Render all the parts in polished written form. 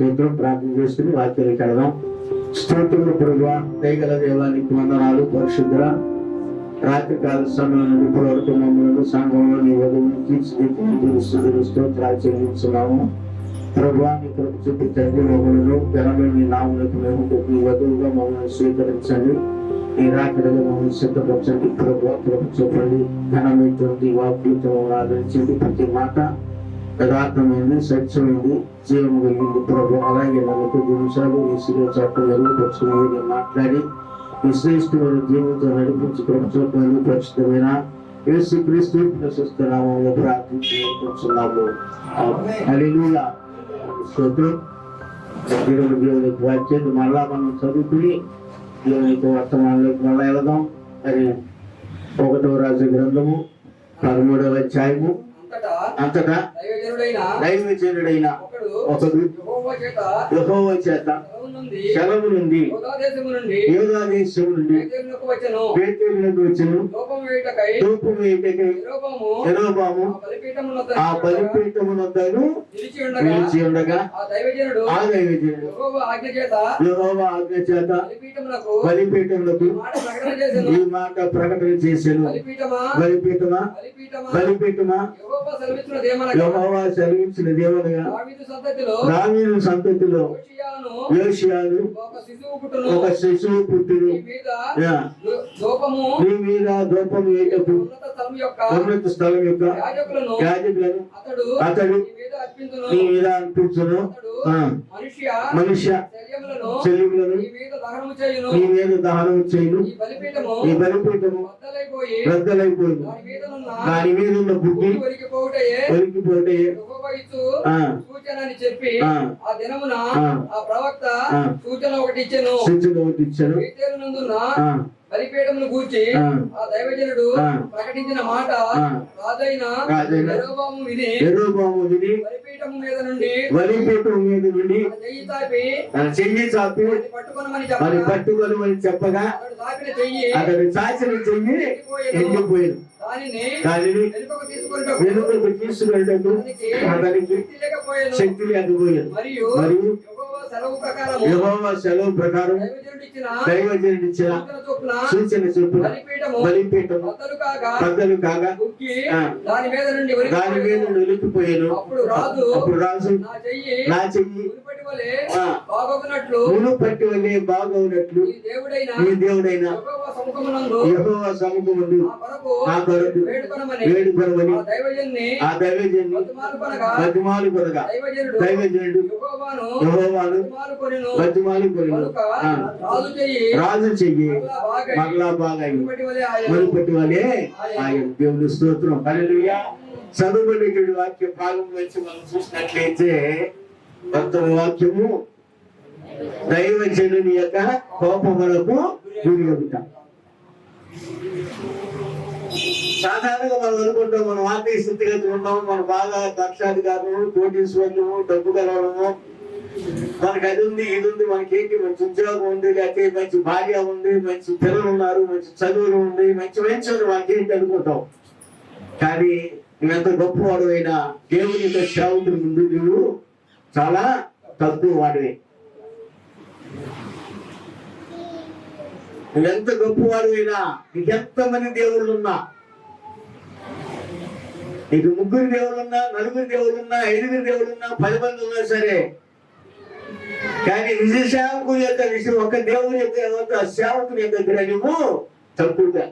స్తోత్రం. ప్రార్థన చేసుకుని వాక్యానికి వెళదాం. స్తోత్రములు ప్రభువా, దయగల దేవానికి వందనాలు. పరిశుద్ధ రాత్రికాల సమయం నుండి ఇప్పటి వరకు మమ్మల్ని సంఘంలో నీ వధువుని తీర్చిదిద్దులు స్తోత్రాలు చెల్లించున్నాము. ప్రభువా, నీ కృప చూపి తండ్రి మమ్మలను ఘనమైన నీ నామములకు మేము నీ వధువుగా మమ్మల్ని స్వీకరించండి. నీ రాకడగా మమ్మల్ని సిద్ధపరచండి. ప్రభువా, కృప చూపండి. ఘనమైనటువంటి వాక్యంతో ఆదరించండి. ప్రతి మాట యథార్థమైంది, సత్యమైంది, జీవము కలిగింది ప్రభు. అలాగే నమ్మకు నిమిషాలు నీ శిలో చట్టం వెలుగుపరుచుకుని మాట్లాడి విశ్లేషమైన జీవంతో నడిపించి ప్రభుత్వం ప్రస్తుతమైన యేసుక్రీస్తు ప్రశస్త నామములో ప్రార్థించుకుంటున్నాము. హల్లెలూయా. స్తోత్రం. దేవునికి వాక్యాన్ని మళ్ళా మనం చదువుకుని దేవునికి వర్తమానంలోకి మళ్ళా వెళదాం. మరి 1వ రాజు గ్రంథము 13వ అధ్యాయము. అంతటా దైవజనుడైన ఒకడు యెహోవా చేత సెలవు నుండి యూదా దేశము నుండి బేతేలునకు వచ్చెను. ధూపం వేయుటకై యెరొబాము ఆ బలిపీఠమునొద్దను నిలిచి ఉండగా ఆ దైవజనుడు యెహోవా ఆజ్ఞ చేత బలిపీఠమునకు ఈ మాట ప్రకటన చేసెను. బలిపీఠమా బలిపీఠమా యెహోవా సెలవిచ్చినదేమనగా దావీదు సంతతిలో యోషియాను ఒక శిశువు పుట్టును. నీ మీద ధూపం వేయుటకు ఉన్నత స్థలం యొక్క యాజకులను అతడు నీ మీద అర్పించును. మనుష్య శల్యములను నీ మీద దహనము చేయును. ఈ బలిపీఠము రద్దలైపోయింది. దాని మీద ఉన్న బుద్ధి ఒలికిపోతే చెప్పి ఆ దినమున ఆ ప్రవక్త సూచన ఒకటి ఇచ్చెను. బలిపీఠమును గూర్చి ఆ దైవజనుడు ప్రకటించిన మాట రాజైన యెరొబాము విని బలిపీఠము మీద నుండి చెయ్యి చాపి పట్టుకొనమని చెప్పగా అతడు చాచిన చెయ్యి ఎండిపోయింది. దానిని వెనుకకు తీసుకెళ్ళటకు అతనికి శక్తి లేకపోయింది. మరియు యెహోవా సెలవు ప్రకారం దైవజనుడు ఇచ్చిన సూచన చొప్పున బలిపీఠము బద్దలు కాగా దాని మీద నుండి ఒలికిపోయాను. అప్పుడు రాజు నా చెయ్యి మునుపటి వలె బాగవునట్లు నీ దేవుడైన యెహోవా సముఖమందు నా కొరకు వేడుకొనమని ఆ దైవజనుని బతిమాలు కొనగా దైవజనుడు యెహోవాను బతిమాలు కొనెను. రాజు చెయ్యి మరలా బాగా మునుపటి వలె ఆయన. దేవుని స్తోత్రం. హల్లెలూయా. చదువుకునేటువంటి వాక్య భాగం వచ్చి మనం చూసినట్లయితే భక్తుల వాక్యము దైవజనుని యొక్క కోపములకు గురిగొడుట. సాధారణంగా మనం అనుకుంటాం మనం ఆర్థిక స్థితిగతి ఉన్నాము, మనం బాగా లక్షాధికారులు, కోటీశ్వరులు, డబ్బు కలవడము, మనకి అది ఉంది ఇది ఉంది, మనకేంటి మంచి ఉద్యోగం ఉంది, లేకపోతే మంచి భార్య ఉంది, మంచి పిల్లలు ఉన్నారు, మంచి చదువులు ఉంది, మంచి మనకేంటి అనుకుంటాం. కానీ నువ్వెంత గొప్పవాడు అయినా దేవుని యొక్క సేవకుడి ముందు నువ్వు చాలా తక్కువ వాడివే. నువ్వెంత గొప్పవాడు అయినా నీకెంతమంది దేవుళ్ళు ఉన్నా, నీకు 3 దేవుళ్ళున్నా, 4 దేవుళ్ళున్నా, 5 దేవుళ్ళున్నా, 10 మంది ఉన్నా సరే, కానీ నిజ సేవకుని యొక్క విషయం ఒక దేవుని యొక్క సేవకుని యొక్క దగ్గర నువ్వు తక్కువగా.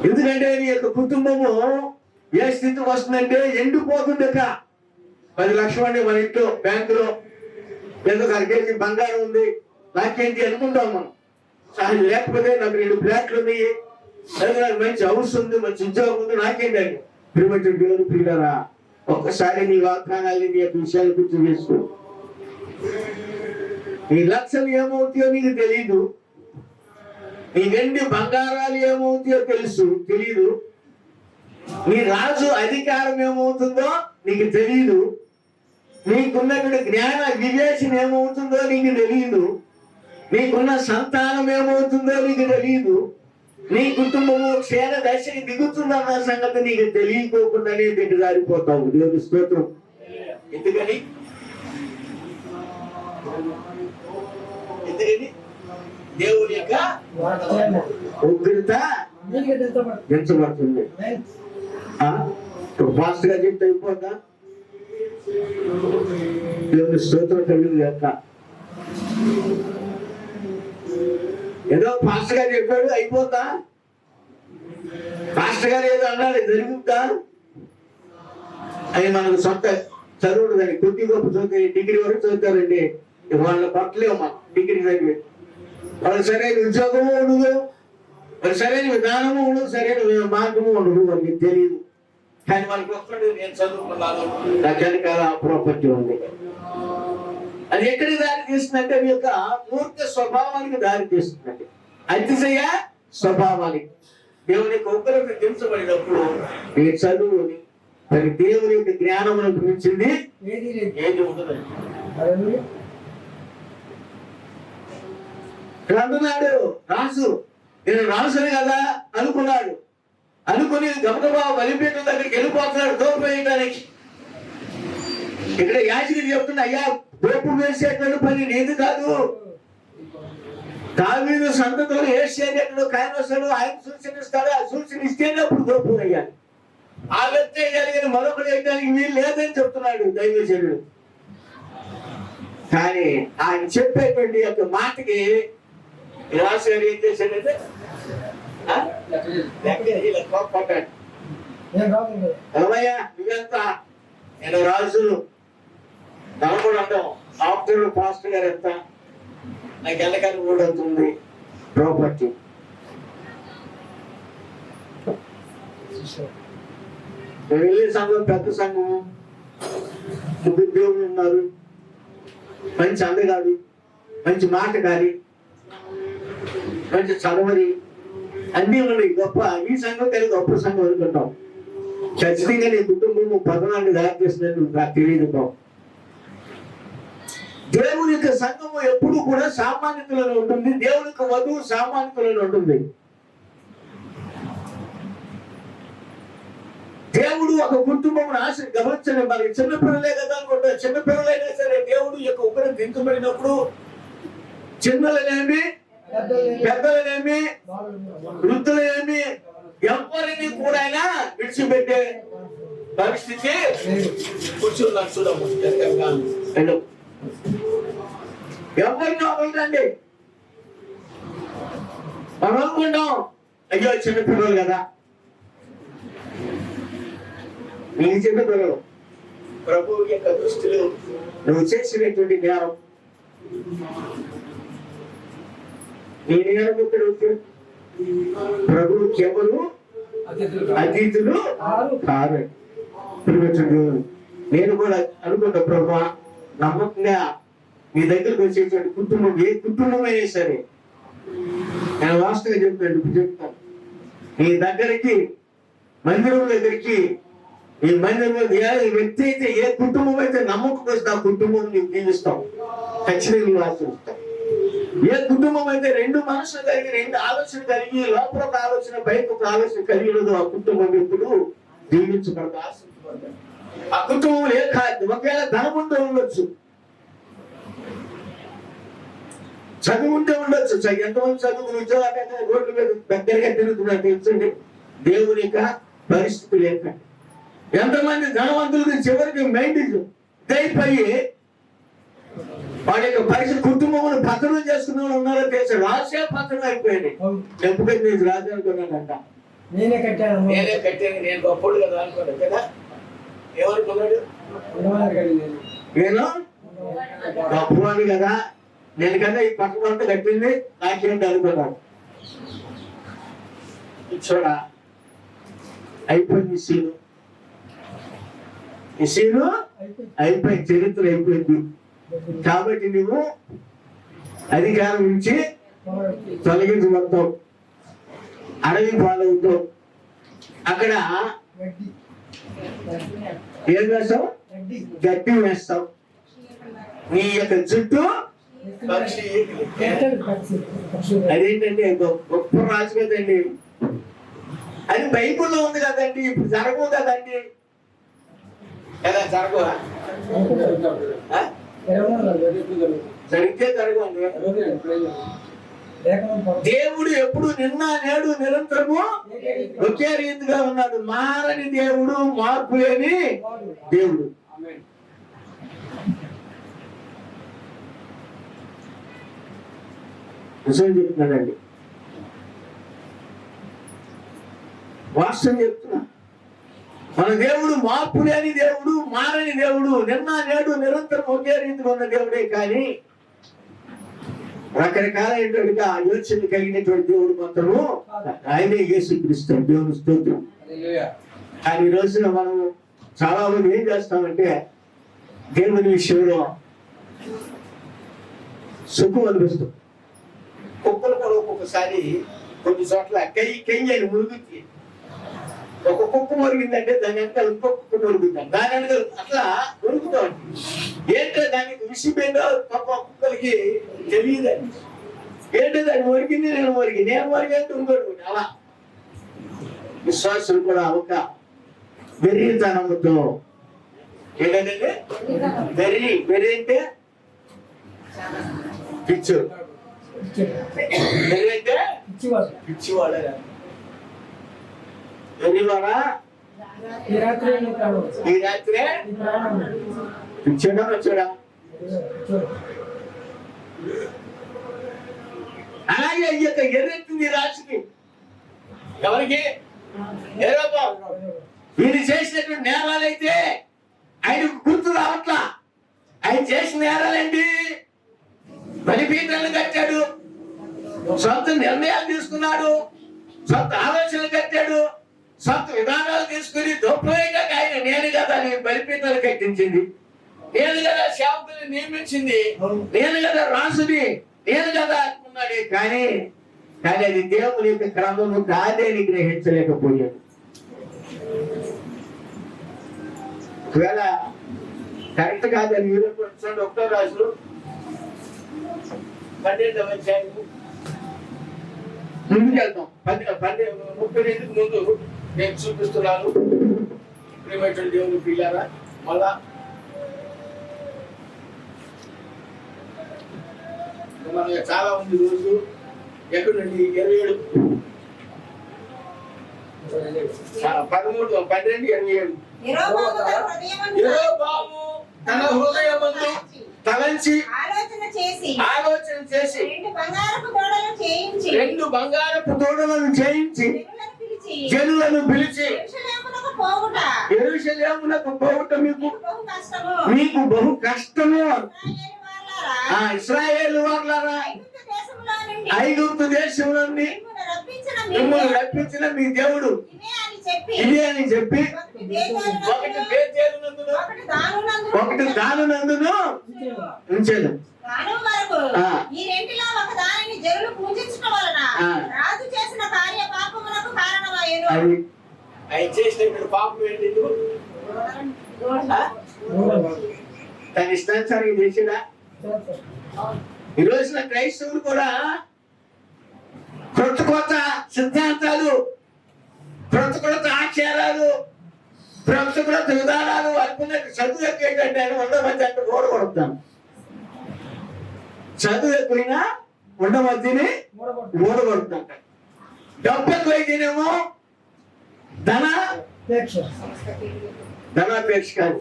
ఎందుకంటే నీ యొక్క కుటుంబము ఏ స్థితికి వస్తుందంటే ఎండిపోతుందట. 10 లక్షలు అండి మన ఇంట్లో బ్యాంకులో, ఎందుకు 1 కేజీ బంగారం ఉంది, నాకేంటి అనుకుంటాం మనం. లేకపోతే నాకు 2 ఫ్లాట్లు ఉన్నాయి, నాకు మంచి హౌస్ ఉంది, మంచి ఉద్యోగం ఉంది, నాకేంటి అని. ప్రియమైన దేవుని ప్రియులారా, ఒక్కసారి నీ వాగ్దానాన్ని నీ యొక్క విషయాలు గుర్తు చేసుకో. నీ లక్షలు ఏమవుతాయో నీకు తెలియదు, నీ వెండి బంగారాలు ఏమవుతాయో తెలియదు, నీ రాజు అధికారం ఏమవుతుందో నీకు తెలియదు, నీకున్నటువంటి జ్ఞాన వివేచన ఏమవుతుందో నీకు తెలియదు, నీకున్న సంతానం ఏమవుతుందో నీకు తెలియదు, నీ కుటుంబము క్షేమ దశకి దిగుతుందన్న సంగతి నీకు తెలియకోకుండానే దిగజారిపోతావు. దేవుని స్తోత్రం. ఎందుకని ఎందుకని దేవుని యొక్క ఉగ్రత పెంచబడుతుంది. ఫాస్ట్ గా చెప్తే అయిపోతా దేవుని స్తోత్రం కలిగి యొక్క ఏదో ఫాస్ట్ గా చెప్పాడు అయిపోతా, ఫాస్ట్ గా ఏదో అన్నాడు జరుగుతా అని మనకు సొంత చదువుడు దాన్ని కొద్ది గొప్ప చదువు డిగ్రీ వరకు చదువుతారండి. వాళ్ళ పట్టలేము మనం డిగ్రీ చదివి, వాళ్ళకి సరైన ఉద్యోగము ఉండదు, వాళ్ళకి సరైన విధానము ఉండదు, సరైన మార్గము ఉండదు, వాళ్ళకి తెలియదు. కానీ వాళ్ళకి వస్తుంది నేను చదువుకున్నాను నాకు వెనకాల ప్రాపర్టీ ఉంది. అది ఎక్కడికి దారి తీస్తుందంటే మీ యొక్క మూర్ఖ స్వభావానికి దారి తీస్తుందండి, అతిశయ స్వభావానికి. దేవుని యొక్క ఉగ్రత దించబడినప్పుడు మీ చదువుని మరి దేవుని యొక్క జ్ఞానమును గురించింది ఏది ఉండదండి. అంటున్నాడు రాజు, నేను రాజుని కదా అనుకున్నాడు, అనుకుని గబగబా బలిపీఠం దగ్గరికి వెళ్ళిపోతున్నాడు తోపు వేయడానికి. ఇక్కడ యాజకుడు చెప్తున్నా, అయ్యా తోపు వేసేటువంటి పని నీది కాదు, దావీదు సంతతిలో ఏసేటప్పుడు ఆయన వస్తాడు, ఆయన సూచనిస్తాడు, ఆ సూచన ఇస్తేనే అప్పుడు తోపు వేయాలి, ఆ వ్యక్తి వేయాలి కానీ మరొకటి వేయడానికి వీలు లేదని చెప్తున్నాడు దైవజనుడు. కానీ ఆయన చెప్పేటువంటి యొక్క మాటకి రాజు గారు ఏం చేశాడంటే ఏమయ్యా నువ్వెంత, నేను రాజును మనం కూడా అంటాం ఆఫ్టర్ పాస్టర్ గారు ఎంత, నాకు ఎల్లకాలం కూడా అవుతుంది ప్రాపర్టీ. వెళ్ళే సంఘం పెద్ద సంఘము, ముగ్గురు దేవుళ్ళు ఉన్నారు, మంచి అందగాడు, మంచి మాటగారి, మంచి చదవరి, అన్నీ ఉన్నాయి గొప్ప. ఈ సంఘం కలిగి గొప్ప సంఘం అనుకుంటాం. ఖచ్చితంగా నీ కుటుంబం పతనాన్ని దారి చేసినట్టు నాకు తెలియదు. దేవుని యొక్క సంఘము ఎప్పుడు కూడా సామాన్యతలను ఉంటుంది, దేవుని యొక్క వధువు సామాన్యతలను ఉంటుంది. దేవుడు ఒక కుటుంబం ఆశ గమనించండి. మరి చిన్నపిల్లలే కదా అనుకుంటారు, చిన్నపిల్లలైనా సరే దేవుడు యొక్క ఉగ్రత దించబడినప్పుడు చిన్నలనేమి పెద్దలనేమి వృద్ధులనేమి ఎవరిని కూడా ఆయన విడిచిపెట్టే పరిస్థితి కూర్చున్నాను. చూడము ఎవరిని అవ్వదండి. మనం అనుకుంటాం అయ్యో చిన్నపిల్లలు కదా, నీ చిన్నపిల్లలు ప్రభు యొక్క దృష్టిలో నువ్వు చేసినటువంటి నేరం, నీ నేరం ఇక్కడ ప్రభువుకి ఎవరు అతిథులు కారు. నేను కూడా అనుకుంటా ప్రభు నమ్మకంగా మీ దగ్గరకు వచ్చేటువంటి కుటుంబం ఏ కుటుంబమైనా సరే, నేను వాస్తవంగా చెప్తాను, నీ దగ్గరికి మందిరం దగ్గరికి, ఈ మందిరంలో ఏ వ్యక్తి అయితే ఏ కుటుంబం అయితే నమ్మకం వస్తే ఆ కుటుంబం నీకు జీవిస్తాం, ఖచ్చితంగా నువ్వు ఆశిస్తావు. ఏ కుటుంబం అయితే రెండు మనసులు కలిగి, రెండు ఆలోచన కలిగి, లోపల ఒక ఆలోచన బయట ఒక ఆలోచన కలిగినదో ఆ కుటుంబం ఎప్పుడు జీవించబడదు, ఆశించబడదు. ఆ కుటుంబం ఏ కాదు, ఒకవేళ ధనం ఉంటే ఉండొచ్చు, చదువు ఉంటే ఉండొచ్చు, ఎంతమంది చదువుకుని ఉద్యోగాలు రోడ్ల మీద దగ్గరగా తిరుగుతున్నారు తెలుసండి. దేవుని యొక్క పరిస్థితి లేక ఎంతమంది ధనవంతులకు చివరికి మైండ్ దయపోయి వాళ్ళ యొక్క పరిస్థితి కుటుంబం పత్రం చేసుకున్న వాళ్ళు ఉన్నారో తెలుసు. రాసే పత్రం అయిపోయింది. ఎప్పుడైతే నేను రాజు అనుకున్నానంట, నేనే కట్టాను, నేను గొప్పడు కదా అనుకోలేదు కదా. ఏమనుకున్నాడు, నేను గొప్పవాడు కదా, నేను కదా ఈ పట్టణం అంతా కట్టింది నాకేంటి అనుకున్నాను. చూడ అయిపోయింది సీను, ఈ సీను అయిపోయింది, చరిత్ర అయిపోయింది. కాబట్టి నువ్వు అధికారం నుంచి తొలగించబడతావు, అడవి పాలవుతావు. అక్కడ ఏం వేస్తావు, గడ్డి వేస్తావు, నీ యొక్క చుట్టూ అదేంటంటే గొప్ప రాజు కదండి, అది బైబుల్లో ఉంది కదండి. ఇప్పుడు జరగవు కదండి, ఎలా జరగవా? జరిగితే జరగండి. దేవుడు ఎప్పుడు నిన్న నేడు నిరంతరము ఒకే రీతిగా ఉన్నాడు. మారని దేవుడు, మార్పు లేని దేవుడు. నిజం చెప్తున్నాడండి, వాస్తవం చెప్తున్నా. మన దేవుడు మార్పు లేని దేవుడు, మారని దేవుడు, నిన్న నేడు నిరంతరం ఒకే రీతిగా ఉన్న దేవుడే. కానీ రకరకాలైనటువంటి ఆలోచన కలిగినటువంటి దేవుడు మాత్రము ఆయనే యేసుక్రీస్తు. దేవుని స్తోత్రం. కానీ ఈ రోజున మనం చాలా మంది ఏం చేస్తామంటే దేవుని విషయంలో సుఖం అనిపిస్తాం. కుక్కలు కూడా ఒక్కొక్కసారి కొన్ని చోట్ల కెయ్యని మురుగుతుంది. ఒక కుక్క మురిగిందంటే దాని వెనకాల ఇంకో కుక్క మురుగుతాం, దాని వెనకాల అట్లా మురుగుతాం. ఏంటో దానికి విసిపోయిందో పాప కుక్కలకి తెలియదండి. ఏంటో దాన్ని మురిగింది, నేను మురిగేంటే ఇంకోటి. అలా విశ్వాసులు కూడా ఒక వెర్రితనముతో ఏంటంటే వెర్రి అంటే పిచ్చోడు, వెర్రి అంటే పిచ్చివాడు. వెర్రివాడా ఈ రాత్రే పిచ్చోడా వచ్చాడా? అలాగే ఈ యొక్క ఎర్రెత్తింది రాశికి ఎవరికి? వీళ్ళు చేసినటువంటి నేరాలైతే ఆయనకు గుర్తు రావట్లా. ఆయన చేసిన నేరాలేంటి? బలిపీఠాలను కట్టాడు, సొంత నిర్ణయాలు తీసుకున్నాడు, సొంత ఆలోచనలు కట్టాడు, సొంత విధానాలు తీసుకుని దొప్పగా ఆయన నేను కదా నేను బలిపీఠాలు కట్టించింది, నేను కదా సేవకుని నియమించింది, నేను కదా రాసుని, నేను కదా అనుకున్నాడు. కానీ అది దేవుని యొక్క క్రమము కాదని గ్రహించలేకపోయాడు. ఒకవేళ కరెక్ట్ కాదని చూడండి. 1వ రాజులు 12వ అధ్యాయం ముందుకు వెళ్తాం. 32 ముందు నేను చూపిస్తున్నాను. ప్రియమైన దేవుని పిల్లారా, మళ్ళా మన చాలా ఉంది రోజు ఎక్కడండి 27 13 12 27 యెరొబాము తన హృదయమందు తలంచి ఆలోచన చేసి 2 బంగారపు దూడలను చేయించి జనులను పిలిచి యెరూషలేమునకు పోవుట మీకు బహు కష్టము. ఇశ్రాయేలు వారులారా, ఐగుప్తు దేశంలో నుండి మిమ్మల్ని రప్పించిన మీ దేవుడు ఇదే అని చెప్పి ఒకటి బేతేలునందును ఒకటి దానునందును ఉంచాడు. అది ఆయన చేసినప్పుడు పాపం ఏంటి? తన ఇష్టానుసారం చేసినా. ఈ రోజున క్రైస్తవులు కూడా కొత్త సిద్ధాంతాలు, కొత్త ఆచారాలు, కొత్త విధానాలు అనుకున్నట్టు చదువు ఎక్కువ ఏంటంటే 100 మంది అంటే ఓడగొడతాను. చదువు ఎక్కువైనా 100 మందిని ఓడగొడతాం. డబ్బు ఎక్కువైతేనేమో ధనాపేక్ష కాదు,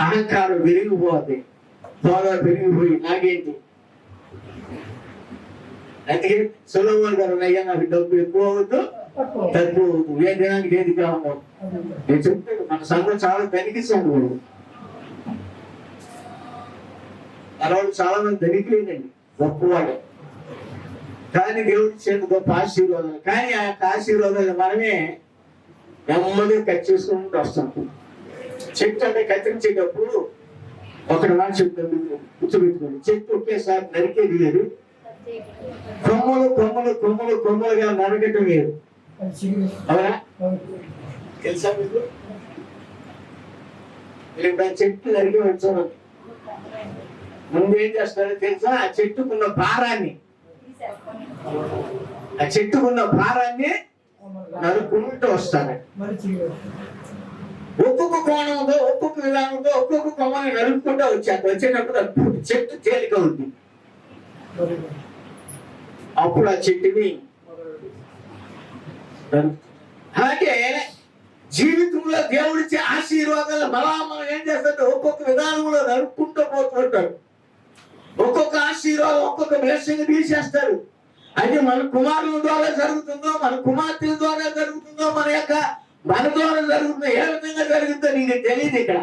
అహంకారం పెరిగిపోతుంది, బాగా పెరిగిపోయి నాకేంటి. అందుకే సొలొమోను గారు అయ్యా నాకు డబ్బు ఎక్కువ అవుతూ తక్కువ అవుతూ ఏ దినానికి ఏది కావాలి నేను చెప్తాను. మన సంఘం చాలా ధనికి సంఘం. అలాంటి చాలా మంది ధనికులేనండి, గొప్పవాడు. కానీ దేవుడి చేతి గొప్ప ఆశీర్వాదాలు. కానీ ఆ యొక్క ఆశీర్వాదాలు మనమే నెమ్మదిగా కట్ చేసుకుంటూ వస్తాం. చెట్టు అంటే కత్తిరించేటప్పుడు ఒకటి మాట చెప్తాను, కూర్చోబెట్టుకోండి. చెట్టు ఒకేసారి నరికేది వేరు, కొమ్మలుగా నరకటం వేరు. అవునా? తెలుసా మీకు? మీరు చెట్టు నరికి వచ్చామండి, ముందు ఏం చేస్తారో తెలుసా? ఆ చెట్టుకున్న భారాన్ని నరుక్కుంటూ వస్తారు. ఒక్కొక్క కోణంతో ఒక్కొక్క విధానంతో ఒక్కొక్క కొమ్మని నరుక్కుంటూ వచ్చేటప్పుడు చెట్టు తేలిక ఉంది. అప్పుడు ఆ చెట్టుని అలాగే జీవితంలో దేవుడిచ్చే ఆశీర్వాదాలు మనం ఏం చేస్తాడు, ఒక్కొక్క విధానంలో నరుక్కుంటూ పోతుంటాడు. ఒక్కొక్క ఆశీర్వాదం ఒక్కొక్క బ్లెస్సింగ్ తీసేస్తాడు. అది మన కుమారుల ద్వారా జరుగుతుందో, మన కుమార్తెల ద్వారా జరుగుతుందో, మన ద్వారా జరుగుతుందో, ఏ విధంగా జరుగుతుందో నీకు తెలియదు. ఇక్కడ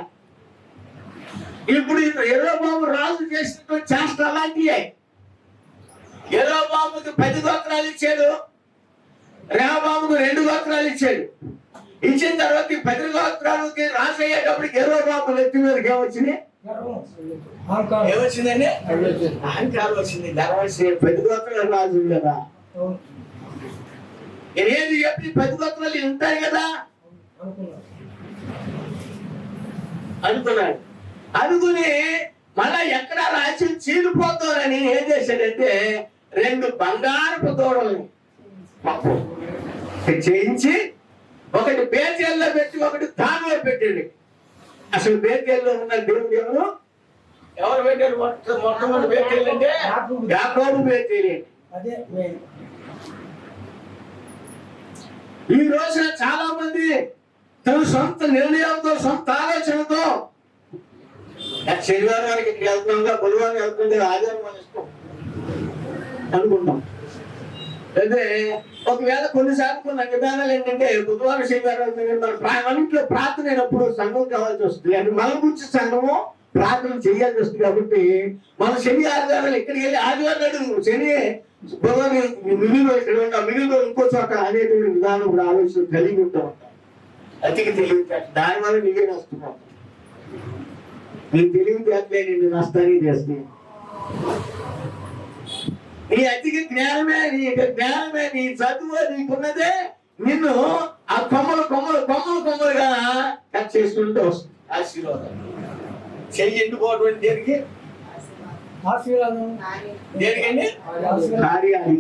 ఇప్పుడు యెరొబాము రాజు చేసినటువంటి చేష్ట అలాంటివే. యెరొబాముకి 10 గోత్రాలు ఇచ్చాడు, రెహబాముకు 2 గోత్రాలు ఇచ్చాడు. ఇచ్చిన తర్వాత ఈ 10 గోత్రాలకి రాజు అయ్యేటప్పటికి యెరొబాము నెత్తి మీదకి ఏమొచ్చింది? ఏమొచ్చిందండి? అహంకారం వచ్చింది. గర్వం. 10 గోత్రాలు రాజు కదా, ఏది చెప్పి 10 గోత్రాలు ఉంటాయి కదా అనుకున్నాడు. అనుకుని మళ్ళా ఎక్కడ రాజ్యం చీలిపోతారని ఏం చేశాడంటే 2 బంగారపు దూడల్ని చేయించి ఒకటి బేతేల్లో పెట్టి ఒకటి దానిలో పెట్టాడు. అసలు బేతేల్లో ఉన్న దేవుడు ఎవరు పెట్టారు? మొట్టమొదటి బేతేలు అంటే యాకోబు బేతేలు. ఈ రోజున చాలా మంది తన సొంత నిర్ణయంతో, సొంత ఆలోచనతో శనివారం వారికి ఇక్కడ వెళ్తున్నాగా, బుధవారం వెళ్తుంటే ఆదివారం మన ఇష్టం అనుకుంటాం. అయితే ఒకవేళ కొన్నిసార్లు కొన్ని విధానాలు ఏంటంటే బుధవారం శనివారం మన ఇంట్లో ప్రార్థన అయినప్పుడు సంఘం కావాల్సి వస్తుంది. అంటే మన గురించి సంఘము ప్రార్థన చేయాల్సి వస్తుంది. కాబట్టి మన శని ఆదివారాలు ఎక్కడికి వెళ్ళి ఆదివారం నాడు శని బుధవారం మిగిలిన ఇక్కడ ఉంటాం, మిగిలిన ఇంకో చోట అనేటువంటి విధానం కూడా ఆలోచన కలిగి ఉంటాం. అతికి తెలివితేట దానివల్ల నీవే నష్టపోతాం. నీ తెలివితేటలే నిన్ను నష్టాన్ని చేస్తాయి. నీ అతికి జ్ఞానమే, నీ చదువు నీకున్నదే నిన్ను ఆ కొమ్మలుగా కట్ చేసుకుంటూ వస్తుంది. ఆశీర్వాదం చెయ్యి ఎండుకోవటువంటి దేనికి? ఆశీర్వాదం దేనికండి? కార్యాలు.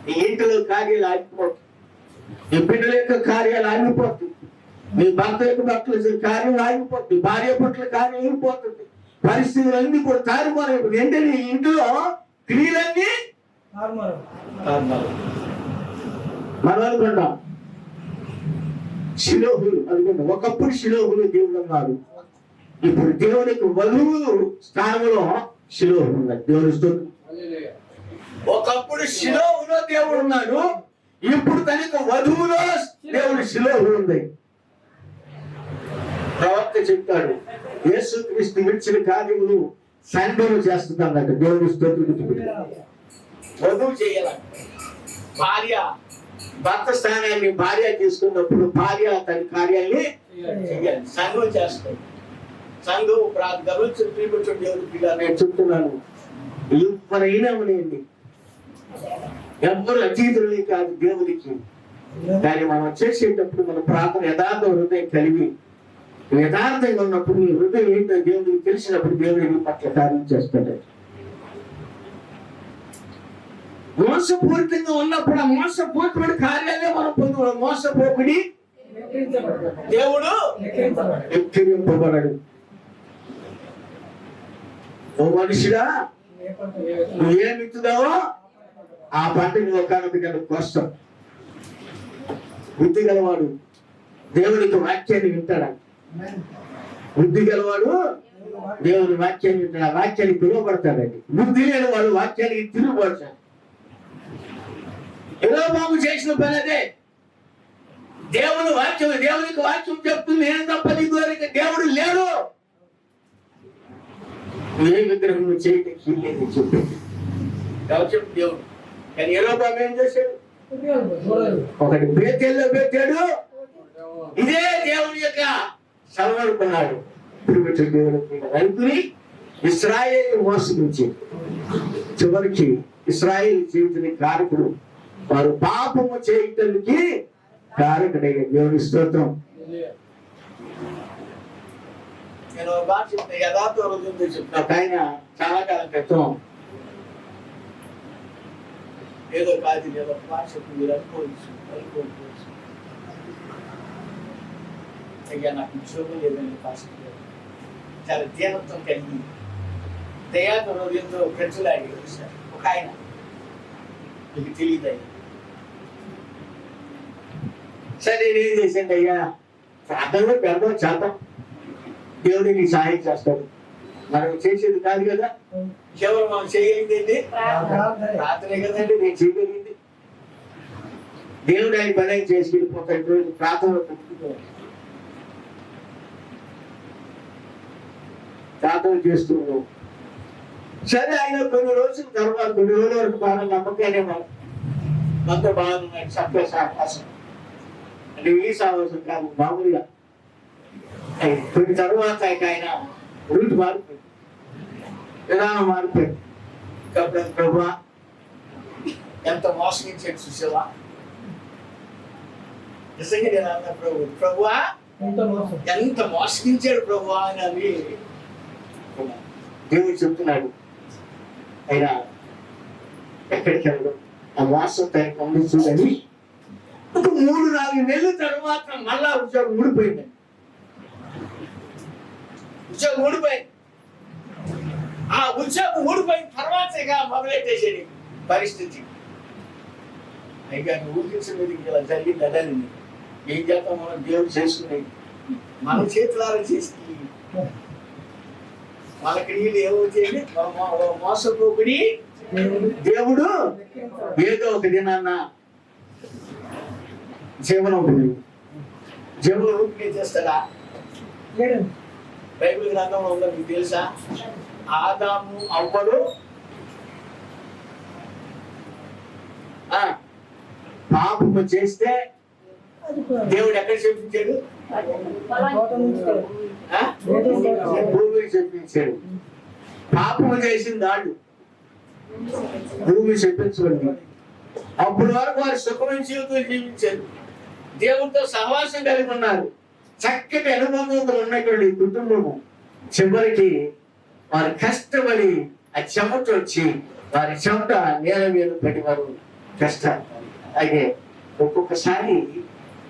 నీ ఇంటిలో కార్యాలు ఆగిపోతుంది, నీ బిడ్డల యొక్క కార్యాలు ఆగిపోతుంది, నీ భర్త యొక్క భర్తల కార్యం ఆగిపోతుంది, భార్య పట్ల కార్యం ఆగిపోతుంది, పరిస్థితులన్నీ కూడా తారుమారు. ఏంటంటే నీ ఇంట్లో క్రియలన్నీ మనం అనుకుంటాం శిలోహులు అనుకుంటాం. ఒకప్పుడు శిలోహులు దేవుడు అన్నాడు, ఇప్పుడు దేవునికి వధువు స్థానంలో శిలోహులు ఉన్నాయి. దేవుడు ఒకప్పుడు శిలోహులో దేవుడు ఉన్నాడు, ఇప్పుడు తనకు వధువులో దేవుడు శిలోహులు ఉంది. ప్రవక్త చెప్తాడు, యేసుక్రీస్తు విడిచిన కార్యములు సంఘము చేస్తుందన్నట్టు. దేవుని స్తోత్రం. వధువు చేయాలంట. భార్య భర్త స్థానాన్ని భార్య తీసుకున్నప్పుడు భార్య తన కార్యాన్ని చేయాలి. సంఘం చేస్తుంది. సంఘం గమనించిన దేవుడిగా నేను చెప్తున్నాను, ఎవరైనా ఉండేది, ఎవ్వరు అతీతులే కాదు దేవుడికి. దాన్ని మనం చేసేటప్పుడు మన ప్రార్థన యథార్థ హృదయం కలిగి యథార్థంగా ఉన్నప్పుడు నీ హృదయం ఏంటో దేవుడికి తెలిసినప్పుడు దేవుడి పట్ల కార్యం చేస్తాడు. మోసపూరితంగా ఉన్నప్పుడు ఆ మోసపూరితమైన కార్యాలే మనం పొందుతాం. మోసపోకుడి దేవుడు ఎక్కిరింపబడడు. ఓ మనుషుడా, నువ్వేమిచ్చుదావో ఆ పంట నువ్వు ఒకనొక కోసం. బుద్ధి గలవాడు దేవునికి వాక్యాన్ని వింటాడు. బుద్ధి గలవాడు దేవుని వాక్యాన్ని వింటాడు, ఆ వాక్యానికి పిలువబడతాడండి. బుద్ధి లేని వాడు వాక్యానికి తిరుగుబడతాడు. యెరొబాము చేసిన పని అదే. దేవుని వాక్యం, దేవునికి వాక్యం చెప్తుంది, నేను తప్ప నీకు దేవుడు లేడు, ఏ విగ్రహం చేయటం లేదు చెప్పింది. చెప్పు దేవుడు. కానీ యెరొబాము ఏం చేశాడు? ఒకటి బేతేల్లో పెట్టాడు, ఇదే దేవుని యొక్క సవరణకున్నాడు. అనుకుని ఇశ్రాయేలు మోసగించి చివరికి ఇశ్రాయేలు జీవితానికి కారకుడు, వారు పాపము చేయటానికి కారకుడయ్యే దేవుని స్తోత్రం. నేను బాగా చెప్తే యథార్థ హృదయంతో చెప్తున్నా. ఆయన చాలా కాలం క్రితం ఏదో కాదు ఏదో భాష మీరు అనుకోవచ్చు. అయ్యా నాకు ఉద్యోగం లేదండి పాస్టర్ గారు. చాలా దీనత్వం కలిగి దయాతో హృదయంతో ప్రజలాడి సార్ ఒక ఆయన మీకు తెలియదు అయ్యా. సరే నేనేం చేశాను అయ్యా, ప్రార్థనలో పెడదాం చేద్దాం, దేవుడు నీకు సహాయం చేస్తాడు. మనం చేసేది కాదు కదా, కేవలం మనం చేయగలిగింది ప్రార్థనే కదండి నేను చేయగలిగింది. దేవుడు ఆయన పని ఆయన చేసి వెళ్ళిపోతాడు. రోజు ప్రార్థనలో పెట్టుకుంటాడు, ప్రార్థన చేస్తున్నాడు. సరే ఆయన కొన్ని రోజుల తర్వాత, కొన్ని రోజుల వరకు బాగా నమ్మకానే మనతో బాగున్నాడు. చక్కగా సాహసం అంటే ఈ సాహసం కాదు, మామూలుగా. కొన్ని తర్వాత ఆయన రూట్ మారిపోయింది, విధానం మారిపోయింది. కాబట్టి ప్రభా ఎంత మోసగించాడు చూసావా. నిజంగా నేను అన్న ప్రభువా ఎంత మోసగించాడు ప్రభువా అని అది దేవుడు చెప్తున్నాడు. అయినా ఎక్కడికి వెళ్ళడం ఆ వాసం తనకు పంపించుదని ఒక 3-4 నెలల తర్వాత మళ్ళా ఉద్యోగం ఊడిపోయింది. ఉద్యోగం ఊడిపోయింది. ఆ ఉద్యోగం ఊడిపోయిన తర్వాత ఇక మొదలెట్టేసేది పరిస్థితి. అయిగా ఊహించలేదు ఇలా జరిగింది అదని. ఏం చేద్దాం మనం దేవుడు చేసుకునేది మన చేతులారా చేసి మన క్రియలు ఏమవుతాయండి. మోసపోకుడి దేవుడు ఏదో ఒక దినాన్న జీవనం జీవనం రూపే చేస్తాడా. బైబిల్ గ్రంథంలో ఉందో మీకు తెలుసా, ఆదాము అవ్వలు పాపము చేస్తే దేవుడు ఎక్కడ చెప్పించాడు, భూమికి చెప్పించాడు. పాపము చేసింది వాళ్ళు, భూమి చెప్పించబడింది. అప్పటి వరకు వారు సుఖమైన జీవితం జీవించారు, దేవుడితో సహవాసం కలిగి ఉన్నారు, చక్కటి అనుబంధంతో ఉన్నటువంటి కుటుంబము. చివరికి వారు కష్టపడి ఆ చెమట వచ్చి వారి చెమట నేల మీద పడి వారు కష్టాలు. అలాగే ఒక్కొక్కసారి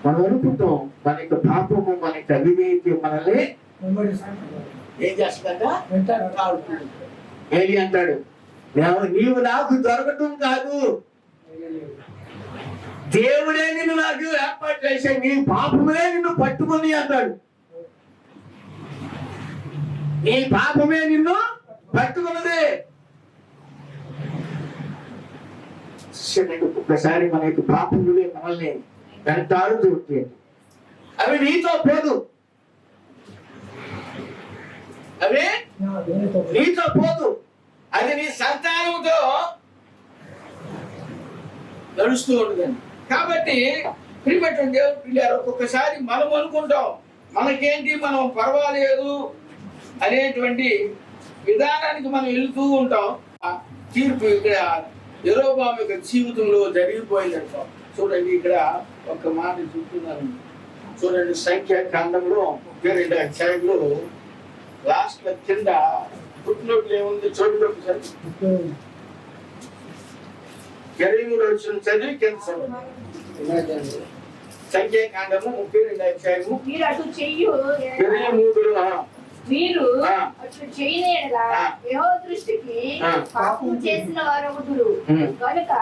మనం అనుకుంటాం మన యొక్క పాపము, మన యొక్క అవినీతి మనల్ని ఏం చేస్తుందంట. ఏలి అంటాడు, నీవు నాకు దొరకటం కాదు, దేవుడే నిన్ను నాకు ఏర్పాటు చేసే, నీ పాపమే నిన్ను పట్టుకొని అన్నాడు. నీ పాపమే నిన్ను పట్టుకున్నదే. ఒక్కసారి మన యొక్క పాపములే మనల్ని వెంటాడుతూ ఉంటాయి. అవి నీతో పోదు, అవి నీతో పోదు, అది నీ సంతానంతో నడుస్తూ ఉండదండి. కాబట్టి ప్రియమైనటువంటి దేవుని పిల్లలు, ఒక్కొక్కసారి మనం అనుకుంటాం మనకేంటి, మనం పర్వాలేదు అనేటువంటి విధానానికి మనం వెళుతూ ఉంటాం. తీర్పు ఇక్కడ యెరొబాము యొక్క జీవితంలో జరిగిపోయిందంటాం. చూడండి, ఇక్కడ ఒక మాట చెప్తున్నాను. చూడండి, సంఖ్యాకాండంలో 32వ అధ్యాయంలో లాస్ట్ కింద ఫుట్నోట్లు ఏముంది చూడండి ఒకసారి. 23వ వచనం చదివి కింద సంఖ్యాకాండము 32వ అధ్యాయము 23లో మీరు అట్లు చేయలేదా యెహోవా దృష్టికి పాపం చేసిన వారొకరు కనుక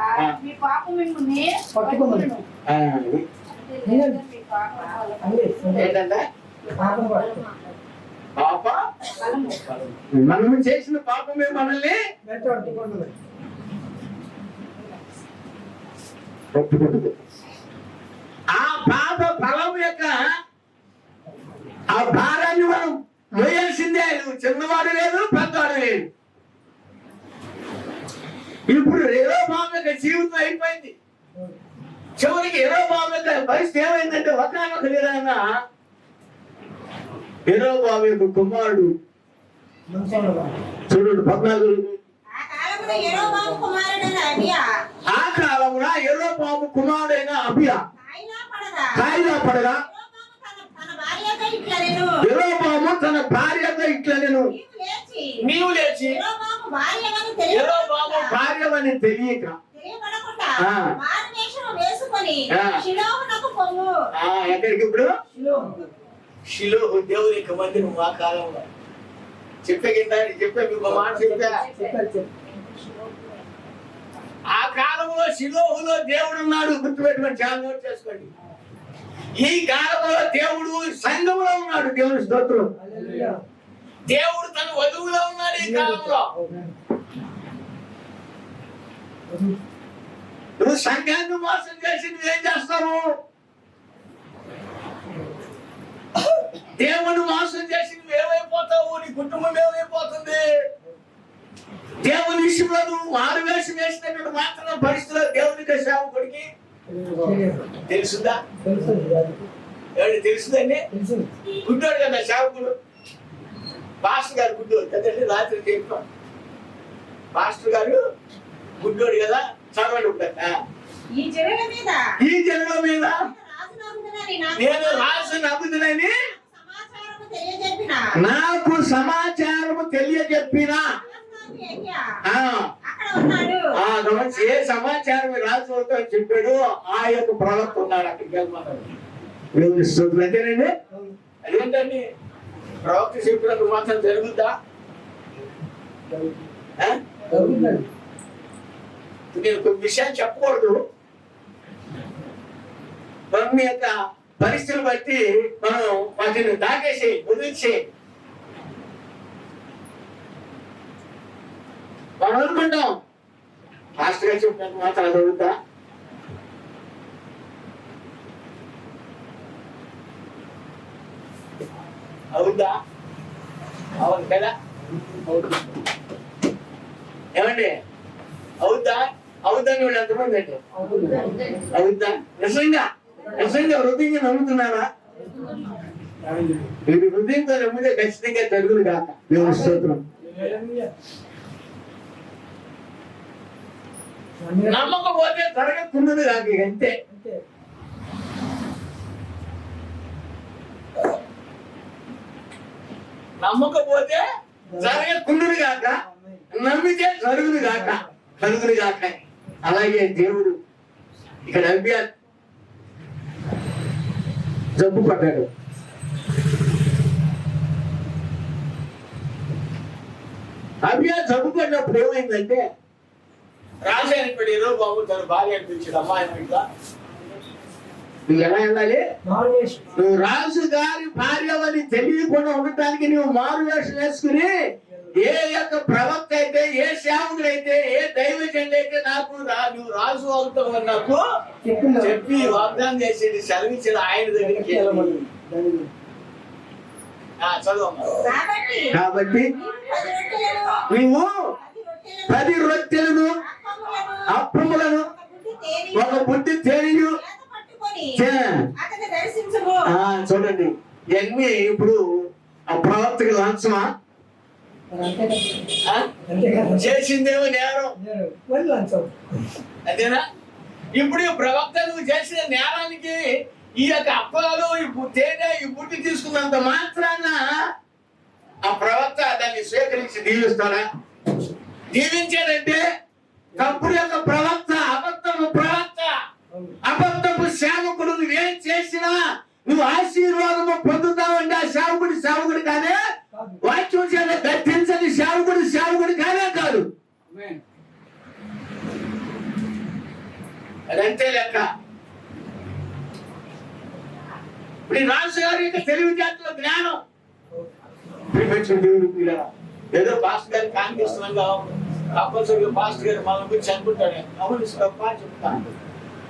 మీ పాపం మిమ్మల్ని పట్టుకొనును. ఏంటంటే పాప మనము చేసిన పాపమే మనల్ని పట్టుకుంటుంది. ఆ పాప ఫలం యొక్క ఆ భారాన్ని మనం మోయాల్సిందే. చిన్నవాడు లేదు, పెద్దవాడు లేదు. ఇప్పుడు యెరొబాము యొక్క జీవితం అయిపోయింది. చివరికి యెరొబాము యొక్క పరిస్థితి ఏమైందంటే, ఒకనొక దినాన యెరొబాము యొక్క కుమారుడు చూడండి 14. ఆ కాలమున యెరొబాము కుమారుడైన అబియా కాయిలా పడగా యెరొబాము తన భార్యతో ఇట్లా నేను నీవు లేచి యెరొబాము భార్యవని తెలియక ఎక్కడికి ఇప్పుడు షిలోహు దేవుని యొక్క మందిరం ఆ కాలంలో చెప్పే మీకు మాట చెప్పా. ఆ కాలంలో షిలోహులో దేవుడు ఉన్నాడు, గుర్తుపెట్టుకొని చాలా నోట్ చేసుకోండి. ఈ కాలంలో దేవుడు సంఘంలో ఉన్నాడు. దేవుని స్తోత్రం. దేవుడు తన వధువులో ఉన్నాడు ఈ కాలంలో. నువ్వు సంఘాన్ని మోసం చేసి నువ్వేం చేస్తావు? దేవుని మోసం చేసి నువ్వేమైపోతావు? నీ కుటుంబం ఏమైపోతుంది? దేవుని విషయంలో నువ్వు మారువేషం వేసినటువంటి మాత్రం పరిస్థితుల్లో దేవునికి సేవకుడికి తెలుసుదా? ఎవరికి తెలుసుదండి? గుడ్డోడు కదా సేవకుడు. పాస్టర్ గారు గుడ్డోడు కదండి. రాత్రి చెప్పాం పాస్టర్ గారు గుడ్డోడు కదా. చదవండి. ఈ జనుల మీద నేను రాజు నమ్ముదునని నాకు సమాచారము తెలియజెప్పిన. ఏ సమాచారం రాజు అవుతాడు చెప్పాడు ఆ యొక్క ప్రవక్త ఉన్నాడు. అక్కడికి వెళ్ళమన్నాడు. అంతేనండి. అదేంటండి ప్రవక్త చెప్పినప్పుడు మాత్రం జరుగుద్దా? నేను కొన్ని విషయాలు చెప్పకూడదు. మన యొక్క పరిస్థితులు బట్టి మనం వాటిని దాటేసి వదిలించి మనం అనుకుంటాం ఫాస్ట్గా చెప్పినట్టు మాత్రం అది అవుతా? అవుద్దా? అవును కదా. ఏమండి అవుద్దా? అవుద్దని వాళ్ళు ఎంతమంది అండి? అవుద్దా? నిజంగా హృదయంగా నమ్ముతున్నారా? ఇది హృదయంతో నమ్మితే ఖచ్చితంగా జరుగును కాక. దేవుని స్తోత్రం. నమ్మకపోతే జరగకుండదు కాక. అంతే. నమ్మకపోతే జరగకుండదు కాక, నమ్మితే జరుగును కాక, కలుగును కాక. అలాగే దేవుడు ఇక్కడ అభ్యా జబ్బు పడ్డాడు. జబ్బు పడినప్పుడు ఏమైందంటే రాజానికి ఏదో బాబు తను భార్య అనిపించాడు. అమ్మాయి ఇంట్లో నువ్వు ఎలా వెళ్ళాలి? నువ్వు రాజు గారి భార్య అని తెలియకుండా ఉండటానికి నువ్వు మారు వేషం వేసుకుని ఏ యొక్క ప్రవక్త అయితే, ఏ సేవకుడైతే, ఏ దైవజనుడు అయితే నాకు నువ్వు రాజు అవుతావు నాకు చెప్పి వాగ్దానం చేసేది సెలవిచ్చాడు ఆయన దగ్గరికి. కాబట్టి నువ్వు 10 రొట్టెలను అప్పములను ఒక బుడ్డి తేనెను చూడండి. ఇవన్నీ ఇప్పుడు ఆ ప్రవక్తకి లంచమా? చేసిందేమో నేరం. అదేనా? ఇప్పుడు ప్రవక్త నువ్వు చేసిన నేరానికి ఈ యొక్క అప్పాలు, ఈ తేనె, ఈ బుడ్డి తీసుకున్నంత మాత్రాన ఆ ప్రవక్త దాన్ని స్వీకరించి దీవిస్తాడా? దీవించాడంటే తప్పుడు యొక్క ప్రవక్త, అబద్ధపు ప్రవక్త, అబద్ధపు సేవకుడు నువ్వేం చేసినా నువ్వు ఆశీర్వాదము పొందుతావంటే ఆ సేవకుడి కానే. వాక్యం చేత గద్దించని సేవకుడి కానే కాదు. అదంతే లెక్క. ఇప్పుడు రాజు గారి యొక్క తెలివితేటల జ్ఞానం ఏదో పాస్టర్ గారికి కానిపిస్తున్నాగా కంపల్సరీగా పాస్టర్ గారు మన గురించి అనుకుంటాడు. అవును చెప్తాను.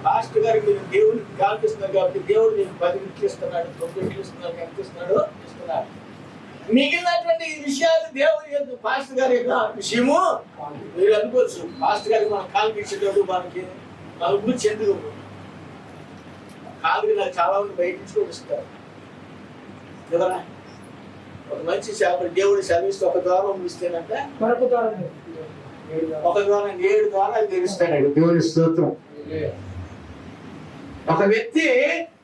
పాస్టర్ గారికి మీరు దేవుడికి కానిపిస్తున్నారు కాబట్టి దేవుడు నేను 10 రెట్లు ఇస్తున్నాడు, 9 రెట్లు ఇస్తున్నాడు, ఎంత ఇస్తున్నాడు ఇస్తున్నాడు. మిగిలినటువంటి విషయాలు దేవుడి పాస్టర్ గారి యొక్క విషయము మీరు అనుకోవచ్చు. పాస్టర్ గారికి మనం కానిపించేటప్పుడు మన గురించి ఎందుకు కాదు. నాకు చాలా మంది బయట నుంచి కూడా ఇస్తారు ఎవరా. ఒక మంచి సేవకుడు దేవుడు సెలవిస్తే ఒక ద్వారం ఇస్తేనంట ఒక ద్వారం 7 ద్వారాలు తెలుస్తాడు. దేవుని స్తోత్రం. ఒక వ్యక్తి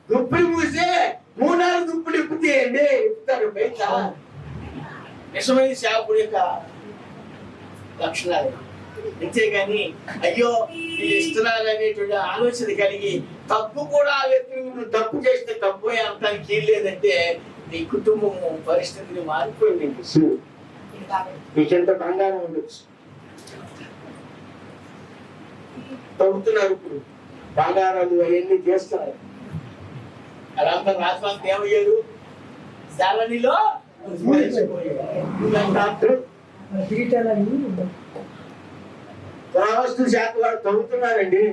దుప్పులు మూసే 3-4 దుప్పులు ఇప్పుతాడు బయట. నిజమైన సేవకుడి యొక్క లక్షణాలు. అంతేగాని అయ్యో ఇది ఇస్తున్నారు అనేటువంటి ఆలోచన కలిగి తప్పు కూడా ఆ వ్యక్తి తప్పు చేస్తే తప్పు అనటానికి లేదంటే నీ కుటుంబం పరిస్థితిని మారిపోయింది. నీకెంత బంగారం ఉండొచ్చు. తవ్వుతున్నారు ఇప్పుడు, బంగారాలు అవన్నీ చేస్తున్నారు. అదంతా రాత్రంతా ఏమయ్యారు, శాలనీలో పురావస్తు శాఖ వాడు తవ్వుతున్నారండి.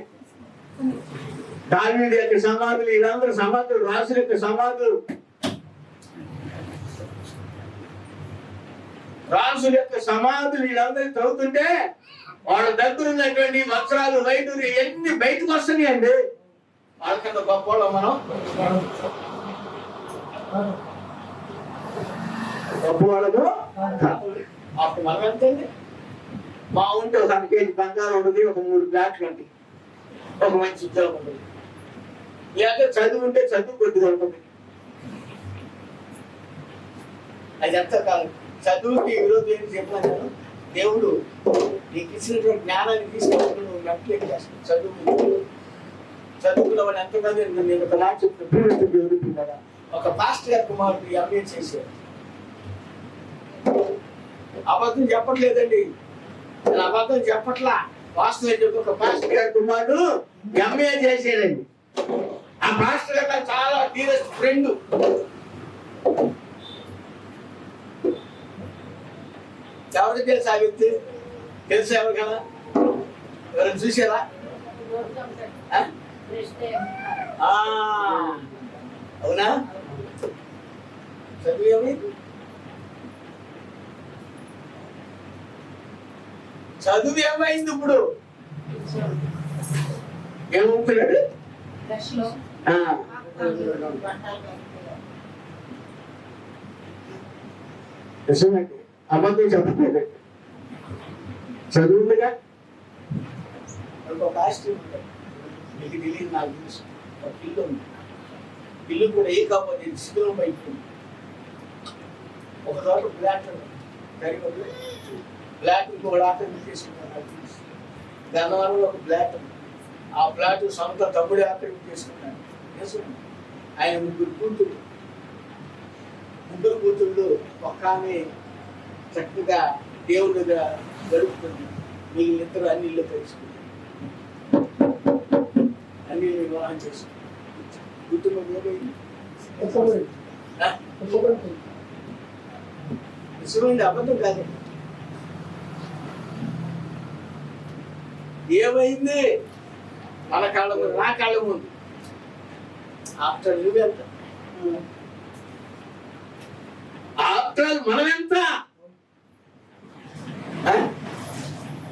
దావీదు యొక్క సమాధులు, వీళ్ళందరూ సమాధులు, రాసుల యొక్క సమాధులు, రాసుల యొక్క సమాధులు వీళ్ళందరూ తవ్వుతుంటే వాళ్ళ దగ్గర ఉన్నటువంటి వస్త్రాలు, వైద్యులు ఎన్ని బయటకు వస్తున్నాయండి. వాళ్ళకన్నా గొప్ప మనం, గొప్పవాళ్ళము. అప్పుడు మనం ఎంతండి, మా ఉంటే ఒక 1 కేజీ బంగారం ఉంటుంది, ఒక 3 బ్లాట్లు ఉంటాయి, ఒక మంచి ఉద్యోగం ఉంటుంది. లేక చదువు ఉంటే చదువు కొద్దిగా ఉంటుంది. అది ఎంత కాలం చదువుకి ఈరోజు ఏం చెప్పాను నేను, దేవుడు నీకు ఇచ్చినటువంటి జ్ఞానాన్ని తీసుకుంటూ నువ్వు మెట్లు ఎక్కేస్తావు. చదువుకున్న వాడు ఎంతమంది, నేను ఒక మాట చెప్తున్నా, ఒక పాస్టర్ గారి కుమారుడు ఎంఏ చేశారు. అబద్ధం చెప్పట్లేదండి, నేను అబద్ధం చెప్పట్లా, వాస్తవం చెప్పి ఒక పాస్టర్ గారి కుమారుడు ఎంఏ చేశాడండి. ఆ పాస్టర్ గారు చాలా డీరెస్ట్ ఫ్రెండ్. ఎవరికి తెలుసు ఆ వ్యక్తి? తెలుసు ఎవరికైనా? ఎవరైనా చూసారా? అవునా? చదువు ఏమైంది? చదువు ఏమైంది ఇప్పుడు? ఏమవుతున్నాడు? అబద్ధం చెప్పలేదు. చదువుందిగా, ఒక ఆస్తి మీకు తెలియదు, నాకు తెలుసు. ఒక ఇల్లు ఉంది, ఇల్లు కూడా ఏ కాకపోతే శిథిలం అయిపోయింది. ఒక చోట ఫ్లాట్ సరిపోతుంది, ఫ్లాట్ ఇంకొకటి ఆక్రమించి తీసుకున్నాను. గన్నవరంలో ఒక ఫ్లాట్ ఉంది, ఆ ఫ్లాట్ సొంత తమ్ముడే ఆక్రమించి చేసుకున్నాను. ఆయన 3 కూతుళ్ళు, 3 కూతుళ్ళు ఒక్క ఆమె చక్కగా దేవుడి దగ్గర గడుపుతుంది. వీళ్ళిద్దరూ అన్ని ఇల్లు తెలుసుకుంటారు, అన్ని వివాహం చేసుకుంటారు. కుటుంబం ఏమైంది? నిజమైంది, అబద్ధం కాదు. ఏమైంది? మన కాళ్ళ ముందు, నా కాళ్ళ ముందు. ఆఫ్టర్ నువ్వెంత, ఆఫ్టర్ మనం ఎంత?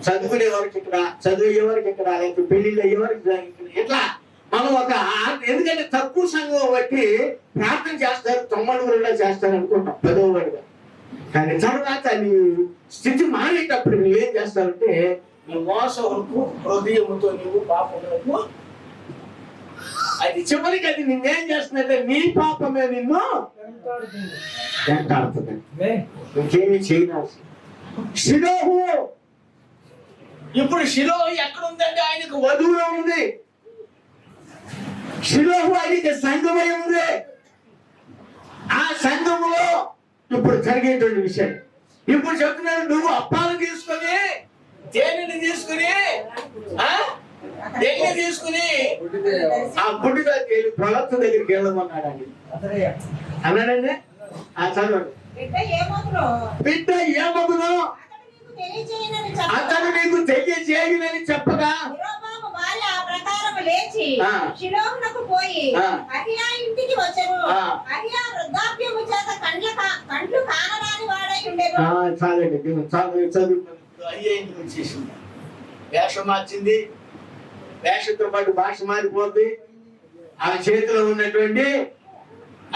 చదువుకునే వారికి ఇక్కడ, చదువు వారికి ఇక్కడ, లేకపోతే పెళ్లిళ్ళు అయ్యేవారికి ఇట్లా మనం ఒక, ఎందుకంటే తక్కువ సంఘం బట్టి ప్రార్థన చేస్తారు, 9 చేస్తారు అనుకుంటాం 10వ వాడిగా. కానీ తర్వాత నీ స్థితి మారేటప్పుడు నువ్వేం చేస్తావంటే, నీ మోసములకు హృదయముతో నువ్వు పాపములకు, అది చివరికి అది నిన్నేం చేస్తుందంటే నీ పాపమే నిన్ను వెంటాడుతుంది. ఇంకేమీ చేయనాల్సి. షిలోహు, ఇప్పుడు షిలోహు ఎక్కడ ఉందంటే ఆయనకు వధువులో ఉంది. షిలోహు ఆయనకి సంఘమై ఉంది. ఆ సంఘములో ఇప్పుడు జరిగేటువంటి విషయం ఇప్పుడు చెప్తున్నాడు. నువ్వు అప్పాలను తీసుకొని, తేనెని తీసుకుని, తేనె తీసుకుని ఆ గుడ్డిగా ప్రవక్త దగ్గరికి వెళ్ళమన్నాడండి. అన్నాడండి. చదవండి. బిడ్డ ఏమగును అతను నీకు తెలియజేయనని చెప్పగా లేచి షిలోహునకు పోయి అహియా ఇంటికి వచ్చెను. అహియా వృద్ధాప్యము చేత కండ్లు కానరాని వాడై ఉండెను. చాలండి, చదువు. అయ్యా ఇంటికి వచ్చేసింది, వేషం మార్చింది, వేషంతో పాటు భాష మారిపోద్ది. ఆమె చేతిలో ఉన్నటువంటి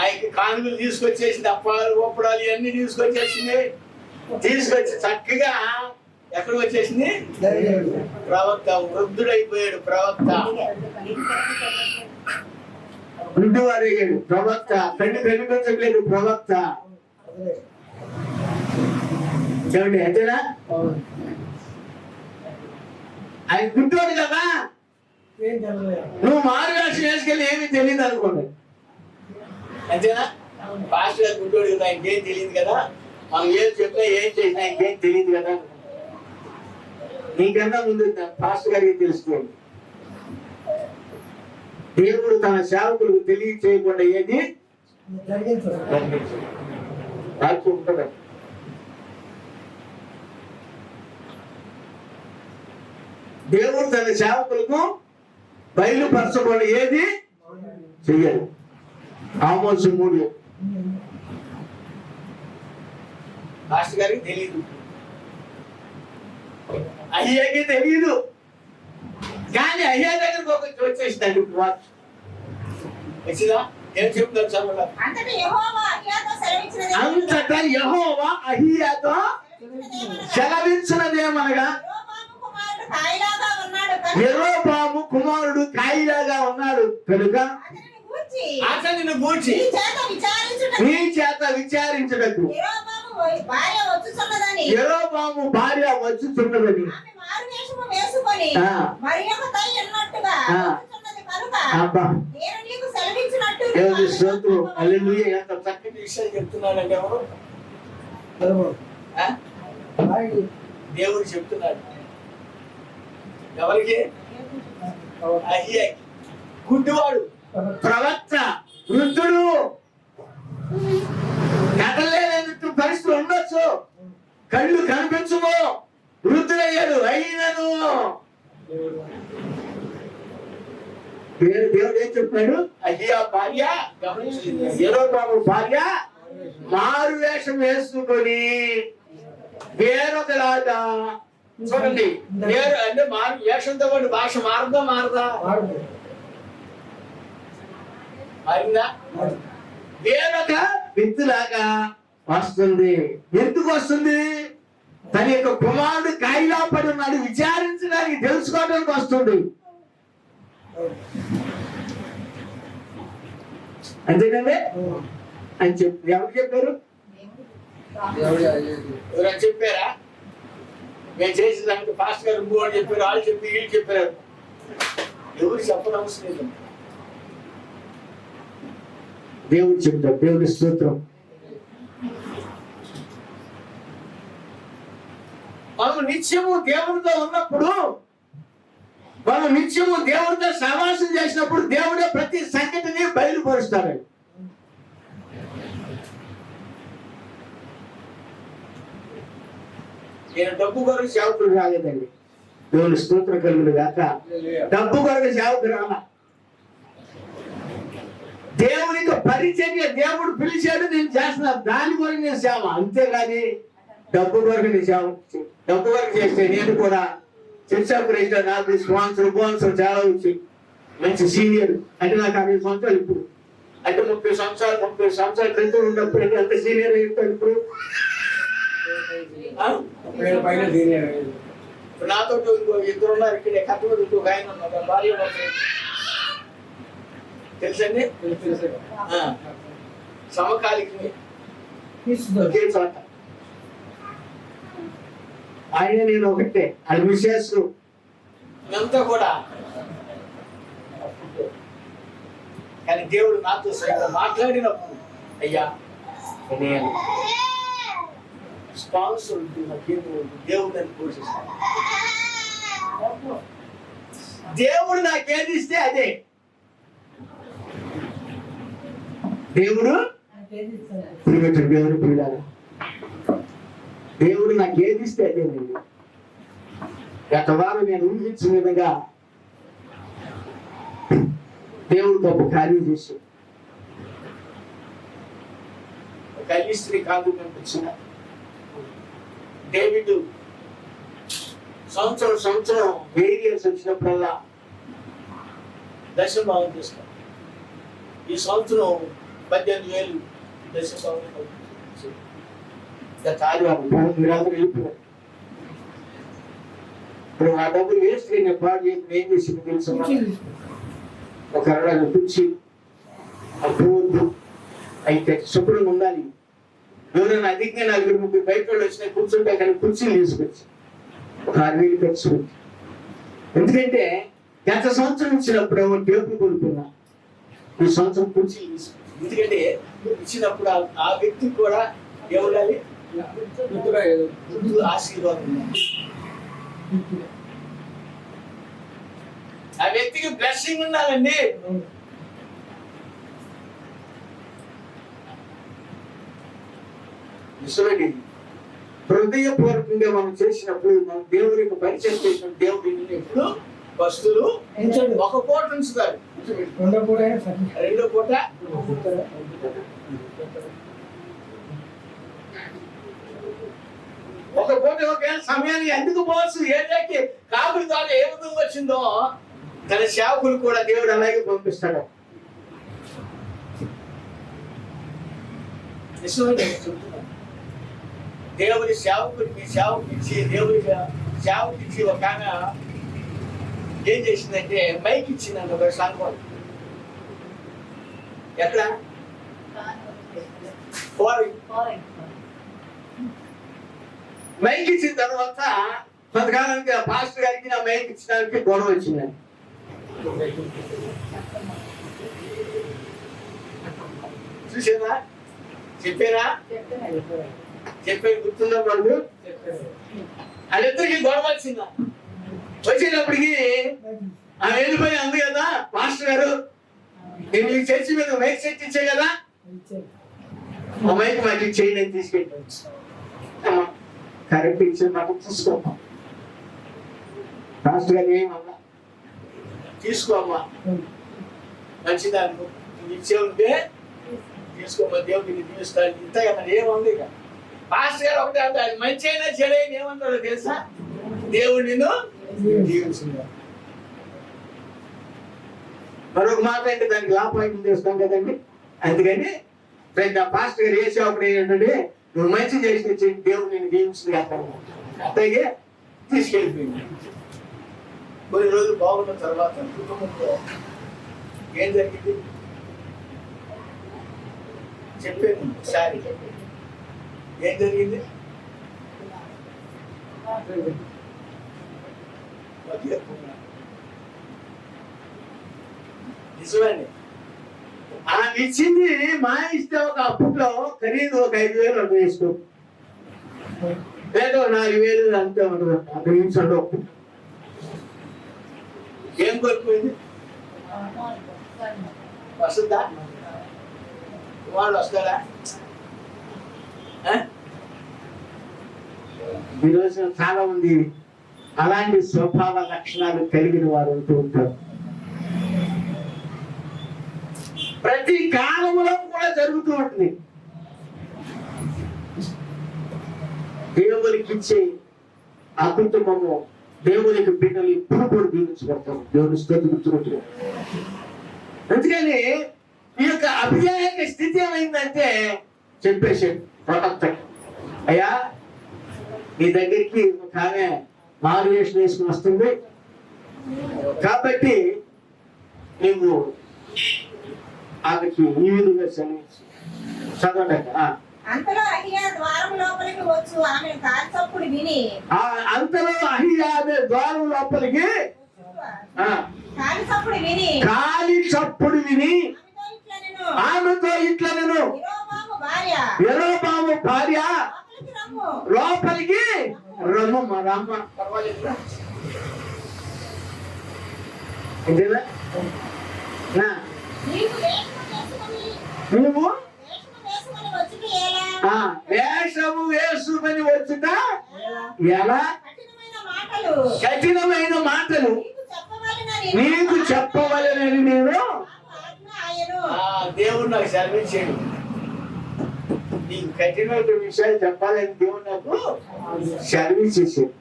ఆయనకి కానుకలు తీసుకొచ్చేసింది, అప్పాలు ఒప్పడాలు ఇవన్నీ తీసుకొచ్చేసింది. తీసుకొచ్చి చక్కగా ఎక్కడికి వచ్చేసింది? ప్రవక్త వృద్ధుడైపోయాడు. ప్రవక్త వృద్ధువారు అయ్యాడు. ప్రవక్త కనిపించట్లేదు. ప్రవక్త చూడండి, అంతేనా? ఆయన గుడ్డోడు కదా, నువ్వు మారువేషం వేసుకెళ్ళి ఏమీ తెలియదు అనుకోండి, అంతేనా? పాస్టర్ గారు గుడ్డోడు కదా, ఆయనకేం తెలియదు కదా, మనం ఏం చెప్పినా ఏం చేసినా ఆయనకేం తెలియదు కదా. నీకన్నా ముందు పాస్టర్ గారికి తెలుసుకోండి. దేవుడు తన సేవకులకు తెలియచేయకుండా ఏది రాసి ఉంటాడు. దేవుడు తన సేవకులకు బయలుపరచకుండా ఏది చెయ్యాలి. ఆమోసు 3. పాస్టర్ గారికి తెలియదు, అయ్యాకి తెలియదు, కానీ అయ్యా దగ్గరకు ఒక వచ్చేసిందండి. వచ్చిందా ఏం చెప్తారు చదువు? అంతటా యెహోవా అహియాతో సెలవిచ్చినది అంతటా యెహోవా అహియాతో సెలవించినదేమనగా, యెరోబాము కుమారుడు కాయిలాగా ఉన్నాడు కనుక అతనిని గూర్చి నీ నీ చేత విచారించుటకు యెరోబాము భార్య వచ్చుచున్నదని ఆమె మారువేషము వేసుకొని ఆ. మరియొకతై ఉన్నట్టుగా ఆ. వచ్చుచున్నది కనుక అబ్బా నేను నీకు సెలవించినట్టు దేవుని స్తోత్రం. హల్లెలూయా. ఎంత చక్కటి విషయాలు చెప్తున్నాడంటే ఎవరు? ఆ? దేవుడు చెప్తున్నాడు ఎవరికి? అయ్యాకి. గుడ్డివాడు, ప్రవక్త, వృద్ధుడు, కదలేనట్టు పరిస్థితి ఉండొచ్చు, కళ్ళు కనిపించము, వృద్ధుడయ్యాడు, అయినను దేవుడు ఏం చెప్పాడు? అయ్యా భార్య గమనించింది. యెరోబాము భార్య మారు వేషం వేసుకొని వేరొకలాగా. చూడండి, నేను అంటే మారు వేషంతో పాటు భాష మారదా మారదా? మారిందా? వేరొక వ్యక్తిలాగా వస్తుంది. ఎందుకు వస్తుంది? తన యొక్క కుమారుడు కాయిలా పడి ఉన్నాడు విచారించడానికి, తెలుసుకోవడానికి వస్తుంది. అంతేనండి అని చెప్పి ఎవరు చెప్పారు? ఎవరైనా చెప్పారా? మేము చేసిన దానికి పాస్ట్ గారు ఇంకో అని చెప్పారు, వాళ్ళు చెప్పి వీళ్ళు చెప్పారు. ఎవరు చెప్పని అవసరం లేదు. దేవుడు చెప్తాడు. దేవుడి స్తోత్రం. మనం నిత్యము దేవుడితో ఉన్నప్పుడు, మనం నిత్యము దేవుడితో సహవాసం చేసినప్పుడు దేవుడే ప్రతి సంగతిని బయలుపరుస్తాడు. నేను డబ్బు కొరకు సేవకుడు రాలేదండి. దేవుని స్తోత్రం కలుగును గాక. డబ్బు కొరకు సేవకుడు రాలా. దేవునికి పరిచర్య దేవుడు పిలిచాడు, నేను చేస్తున్నాను, దాని కొరకు నేను సేవ, అంతేగాని డబ్బు కొరకు నేను సేవ. డబ్బు కొరకు చేస్తే నేను కూడా చర్చ్ ఆఫ్ క్రైస్ట్ నాకు స్పాన్సర్ చాలా వచ్చి మంచి సీనియర్ అంటే నాకు 60 సంవత్సరాలు ఇప్పుడు, అంటే 30 సంవత్సరాల క్రితం ఉన్నప్పుడు ఎంత సీనియర్ అయిపోయి ఇప్పుడు నాతో ఇద్దరు ఉన్నారు ఇక్కడ, కట్టుబడి ఇంకొక ఆయన ఉన్నారు, భార్య తెలుసండి. సమకాలిక ఒకే చోట ఆయన నేను ఒకటే, అది విశేషం అంతా కూడా. కానీ దేవుడు నాతో సరిగ్గా మాట్లాడినప్పుడు, అయ్యా నేను స్పాన్సర్ దేవుడు అని పోషిస్తాను. దేవుడు నాకేది ఇస్తే అదే. దేవుడు దేవుడు పిల్లాలి. దేవుడు నాకు ఏది ఇస్తే అదేనండి. గత వారం నేను ఊహించిన విధంగా దేవుడు గొప్ప కార్యం చేశాడు. కన్యస్త్రీ కాదు కనిపించిన డేవిడ్ సంవత్సరం వేరియన్స్ వచ్చినప్పుడల్లా దశభావం చేస్తాం. ఈ సంవత్సరం 18,000 దశభావం. ఇప్పుడు ఆ డబ్బులు వేస్ట్ నేను పాడు చేసి ఏం చేసి తెలుసు, ఒక అరడాలు కూర్చి అప్పుడు అయితే శుభ్రంగా ఉండాలి. ఎవరైనా అధికంగా 4-3 బయట వాళ్ళు వచ్చినా కూర్చుంటే కానీ కుర్చీలు తీసుకొచ్చి ఒక 6,000 ఖర్చు. ఎందుకంటే గత సంవత్సరం ఇచ్చినప్పుడు ఏమో టేపులు కొనుక్కున్నా, ఈ సంవత్సరం కుర్చీలు తీసుకొచ్చి ఎందుకంటే ఇచ్చినప్పుడు ఆ వ్యక్తికి కూడా ఏముండాలి? ముందు ఆశీర్వాదం ఉండాలి. ఆ వ్యక్తికి బ్లెస్సింగ్ ఉండాలండి. నిజమండి. హృదయపూర్వకంగా మనం చేసినప్పుడు మనం దేవునికి పరిచయం చేసిన దేవుడిని ఇప్పుడు వస్తువులు ఒక పూట ఉంచుతారు, రెండో పూట ఒక పూట ఒక సమయానికి ఎందుకు పోవచ్చు. ఏదైతే కాపుల ద్వారా ఏ విధంగా వచ్చిందో తన సేవకులు కూడా దేవుడు అలాగే పంపిస్తాడు. దేవుడి సేవకుడికి సేవకిచ్చి సేవకిచ్చి ఒక ఆమె ఏం చేసిందంటే మైక్ ఇచ్చిందంట ఒక సంఘం. ఎక్కడ మైక్ ఇచ్చిన తర్వాత కొంతకాలానికి ఆ పాస్టర్ గారికి ఆ మైక్ ఇచ్చడానికి గొడవ వచ్చిందండి. చూసారా? చెప్పారా? చెప్పేది గుర్తుందా? వాళ్ళు వాళ్ళిద్దరికి గొడవ వచ్చిందా? వచ్చేటప్పటికి ఆమె వెళ్ళిపోయి అంది కదా, మాస్టర్ గారు నేను ఈ చర్చి మీద మైక్ సెట్ ఇచ్చే కదా, ఆ మైక్ మాకు చేయండి అని తీసుకెళ్ళి కరెక్ట్ ఇచ్చిన మాట తీసుకోమ్మా. మాస్టర్ గారు ఏమన్నా తీసుకోమ్మా, మంచిదాన్ని ఇచ్చే ఉంటే తీసుకోమ్మా, దేవుడిని దీవిస్తాను. ఇంతగా మరి ఏముంది ఇక. పాస్టర్ గారు ఒకటే అంటే అది మంచి అయినా చెడైనా ఏమంటారో తెలుసా? దేవుడు నిన్ను దీవించింది. మరొక మాట అంటే దానికి లాభాయితం చేస్తాం కదండి. అందుకని ప్రతి పాస్టర్ గారు ఏ సేవకుడు ఏంటంటే నువ్వు మంచి చేసి దేవుడు నేను దీవించింది అత్తయ్యే తీసుకెళ్ళిపోయింది. కొన్ని రోజులు బాగున్న తర్వాత కుటుంబంలో ఏం జరిగింది చెప్పాను ఒకసారి. ఏం జరిగింది? నిజమండి. ఆమె ఇచ్చింది మా ఇస్తే ఒక అప్పుట్లో ఖరీదు ఒక 5,000 అటు వేసుకో, లేదా 4,000 అంతే ఉంటుంది. అక్కడ నుంచి అప్పు ఏం కోల్పోయింది? వస్తుందా? వాళ్ళు వస్తారా? ఈరోజు చాలా మంది అలాంటి స్వభావ లక్షణాలు కలిగిన వారు ఉంటూ ఉంటారు. ప్రతి కాలంలో కూడా జరుగుతూ ఉంటుంది. దేవునికి ఇచ్చే ఆ కుటుంబము దేవునికి బిడ్డలు ఇప్పుడు కూడా దీవించబడతాం. దేవుని స్తుతించుకుంటూ. అందుకని ఈ యొక్క అభిజాయక స్థితి ఏమైందంటే చెప్పేసాడు ప్రవక్త, అయ్యా నీ దగ్గరికి ఒక ఆమె మారు వేషం వేసుకుని వస్తుంది కాబట్టి నీవు ఆమెకి ఈ విధంగా చదవండి. అంతలో అహియా ద్వారం లోపలికి వచ్చు ఆమె కాలి చప్పుడు విని అంతలో అహియా ద్వారం లోపలికి కాలి చప్పుడు విని ఆమెతో ఇట్లా నేను యెరోబాము భార్య లోపలికి రమ్ము. మా రామ్మ పర్వాలేదు అంతేనా? నువ్వు వేషము వేసుమని వచ్చుట ఎలా? కఠినమైన మాటలు నీకు చెప్పవలనని నేను దేవుడు నాకు సెలవించాడు. నీకు కఠినమైన విషయాలు చెప్పాలని దేవుడు నాకు సెలవించేసాడు.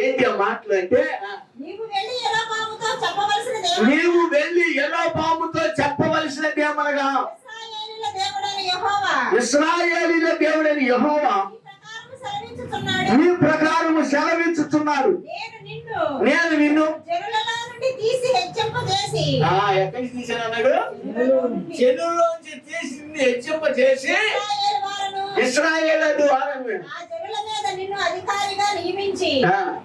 ఏంటి ఆ మాటలు అంటే, నీవు వెళ్ళి యెరోబాముతో చెప్పవలసినది ఏమనగా ఇశ్రాయేలీయుల దేవుడైన యెహోవా నీ ప్రకారము సెలవించుచున్నాడు. నేను నిన్ను ఎక్కడికి తీసాను అన్నాడు? చెరువులోంచి తీసి హెచ్చింపజేసి ఇశ్రాయేలు వారిని నిన్ను అధికారిగా నియమించి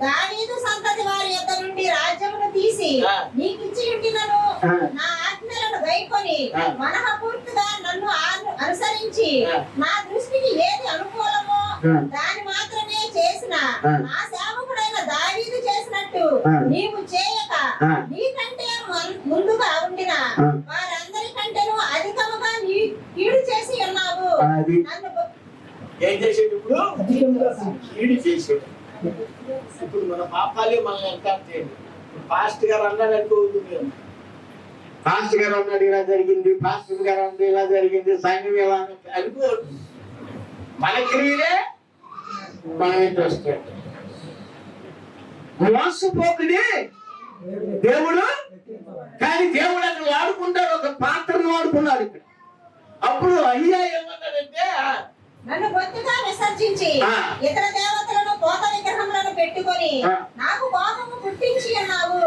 దావీదు సంతతి వారి యొద్ద నుండి రాజ్యమును తీసి నీకు ఇచ్చి ఉంటినను నా ఆజ్ఞలను గైకొని మనఃపూర్తిగా అనుసరించి నా దృష్టికి ఏది అనుకూలమో దాని మాత్రమే చేసిన నా సేవకుడైన దావీదు చేసినట్టు నీవు చేయక నీకంటే ముందుగా ఉండిన వారందరికంటేను అధికముగా నీ కీడు చేసి ఉన్నావు. నన్ను ఏం చేసేది ఇప్పుడు? కీడు చేసేది. ఇప్పుడు మన పాపాలే మనల్ని ఎంకరేజ్ చేయండి. పాస్ట్ గారు అన్నాడు అనుకోవద్దు, మేము పాస్టర్ గారు అన్నాడు ఇలా జరిగింది, పాస్టర్ గారు అన్నాడు ఇలా జరిగింది, సంఘం ఇలా అనుకోవద్దు. మన క్రియలే మనం ఇంట్రెస్ట్ మోసపోకుడి దేవుడు. కానీ దేవుడు అక్కడ వాడుకుంటాడు, ఒక పాత్రను వాడుకున్నాడు ఇక్కడ. అప్పుడు అయ్యా ఏమన్నాడంటే నన్ను బొత్తుగా విసర్జించి ఇతర దేవతలను పోత విగ్రహములను పెట్టుకొని నాకు కోపము పుట్టించి ఉన్నావు.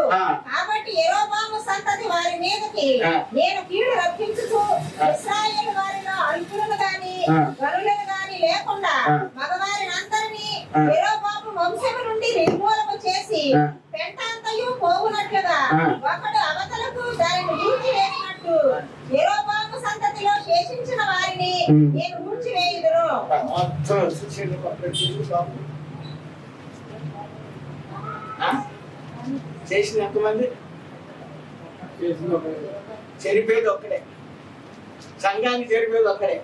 కాబట్టి యెరోబాము సంతతి వారి మీదకి నేను కీడు రప్పించుచు ఇశ్రాయేలు వారిలో అల్పులను గాని గనులను గాని లేకుండా మగవారిని అందరినీ యెరోబాము వంశము నుండి నిర్మూలము చేసి పెంటంతయు పోవునట్లుగా ఒకడు అవతలకు దానిని మూర్చివేసినట్టు యెరోబాము సంతతిలో శేషించిన వారిని నేను మూర్చివేయుదును. చేసిన ఎంతమంది? చెరిపేది ఒక్కడే. సంఘాన్ని చెరిపేది ఒక్కడే,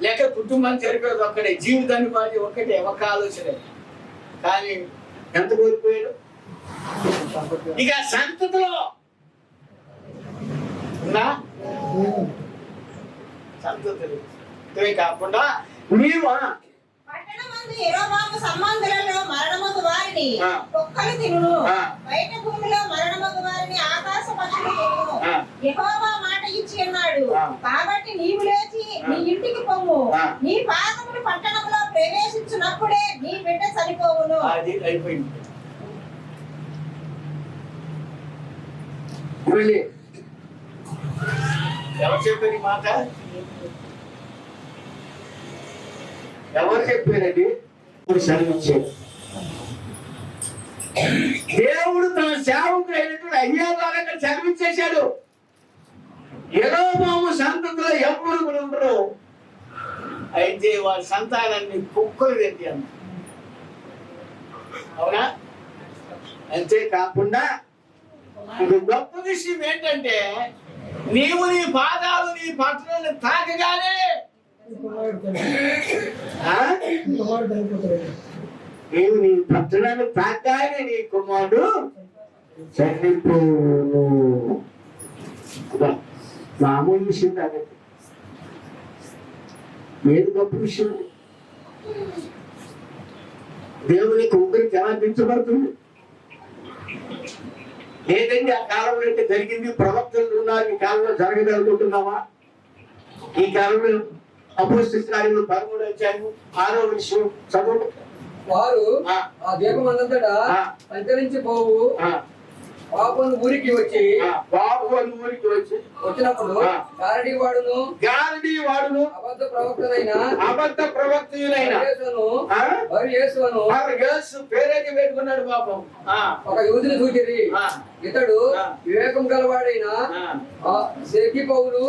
లేక కుటుంబాన్ని చెరిపేది ఒక్కడే, జీవితాన్ని పాటి ఒక్కటే, ఒక ఆలోచనే. కానీ ఎంత కోల్పోయాడు? ఇక సంతతిలో ఉందా? సంతతులు కాకుండా నీవు పట్టణమందు యెరోబాము సంబంధులలో మరణమగు వారిని కుక్కలు తినును, బయట భూమిలో మరణమగు వారిని ఆకాశ పక్షులు తినును. యెహోవా మాట ఇచ్చి ఉన్నాడు. కాబట్టి నీవు లేచి నీ ఇంటికి పొమ్ము. నీ పాదములు పట్టణంలో ప్రవేశించినప్పుడే నీ బిడ్డ చనిపోవును. అది అయిపోయింది. ఎవరు చెప్పారు ఈ మాట? ఎవరు చెప్పారండి? సెలవిచ్చాడు దేవుడు. తన సేవకుడు అయినటువంటి అయ్యా ద్వారా సెలవిచ్చేశాడు. యెరోబాము సంతతిలో ఎవరు కూడా ఉండరు. అయితే వారి సంతానాన్ని కుక్కలు తింటి అన్న. అవునా? అంతేకాకుండా ఇది గొప్ప విషయం ఏంటంటే, నీవు నీ పాదాలు నీ పట్టణాన్ని తాకగానే నీవు నీ పట్టణాన్ని తాకానే నీ కుమారుడు చనిపోను. మామూలు విషయం కాదు. ఏది గొప్ప విషయం? దేవుని కుక్కరికి ఎలా దించబడుతుంది? లేదండి ఆ కాలంలో అయితే జరిగింది, ప్రవక్తలు ఉన్నారు, ఈ కాలంలో జరగదనుకుంటున్నావా? ఈ కాలంలో అపోస్తలుల కార్యములు 13వ అధ్యాయం 6వ విషయం చదువు. వారు ఆ ద్వీపమందంతటా సంచరించి పోవు పాపను ఊరికి వచ్చి వచ్చినప్పుడు గారడీ వాడును అబద్ధ ప్రవక్తయులైన పేరేకి పెట్టుకున్నాడు పాపం. ఒక యూదుని చూచిరి. ఇతడు వివేకం గలవాడైన సెర్గి పౌలు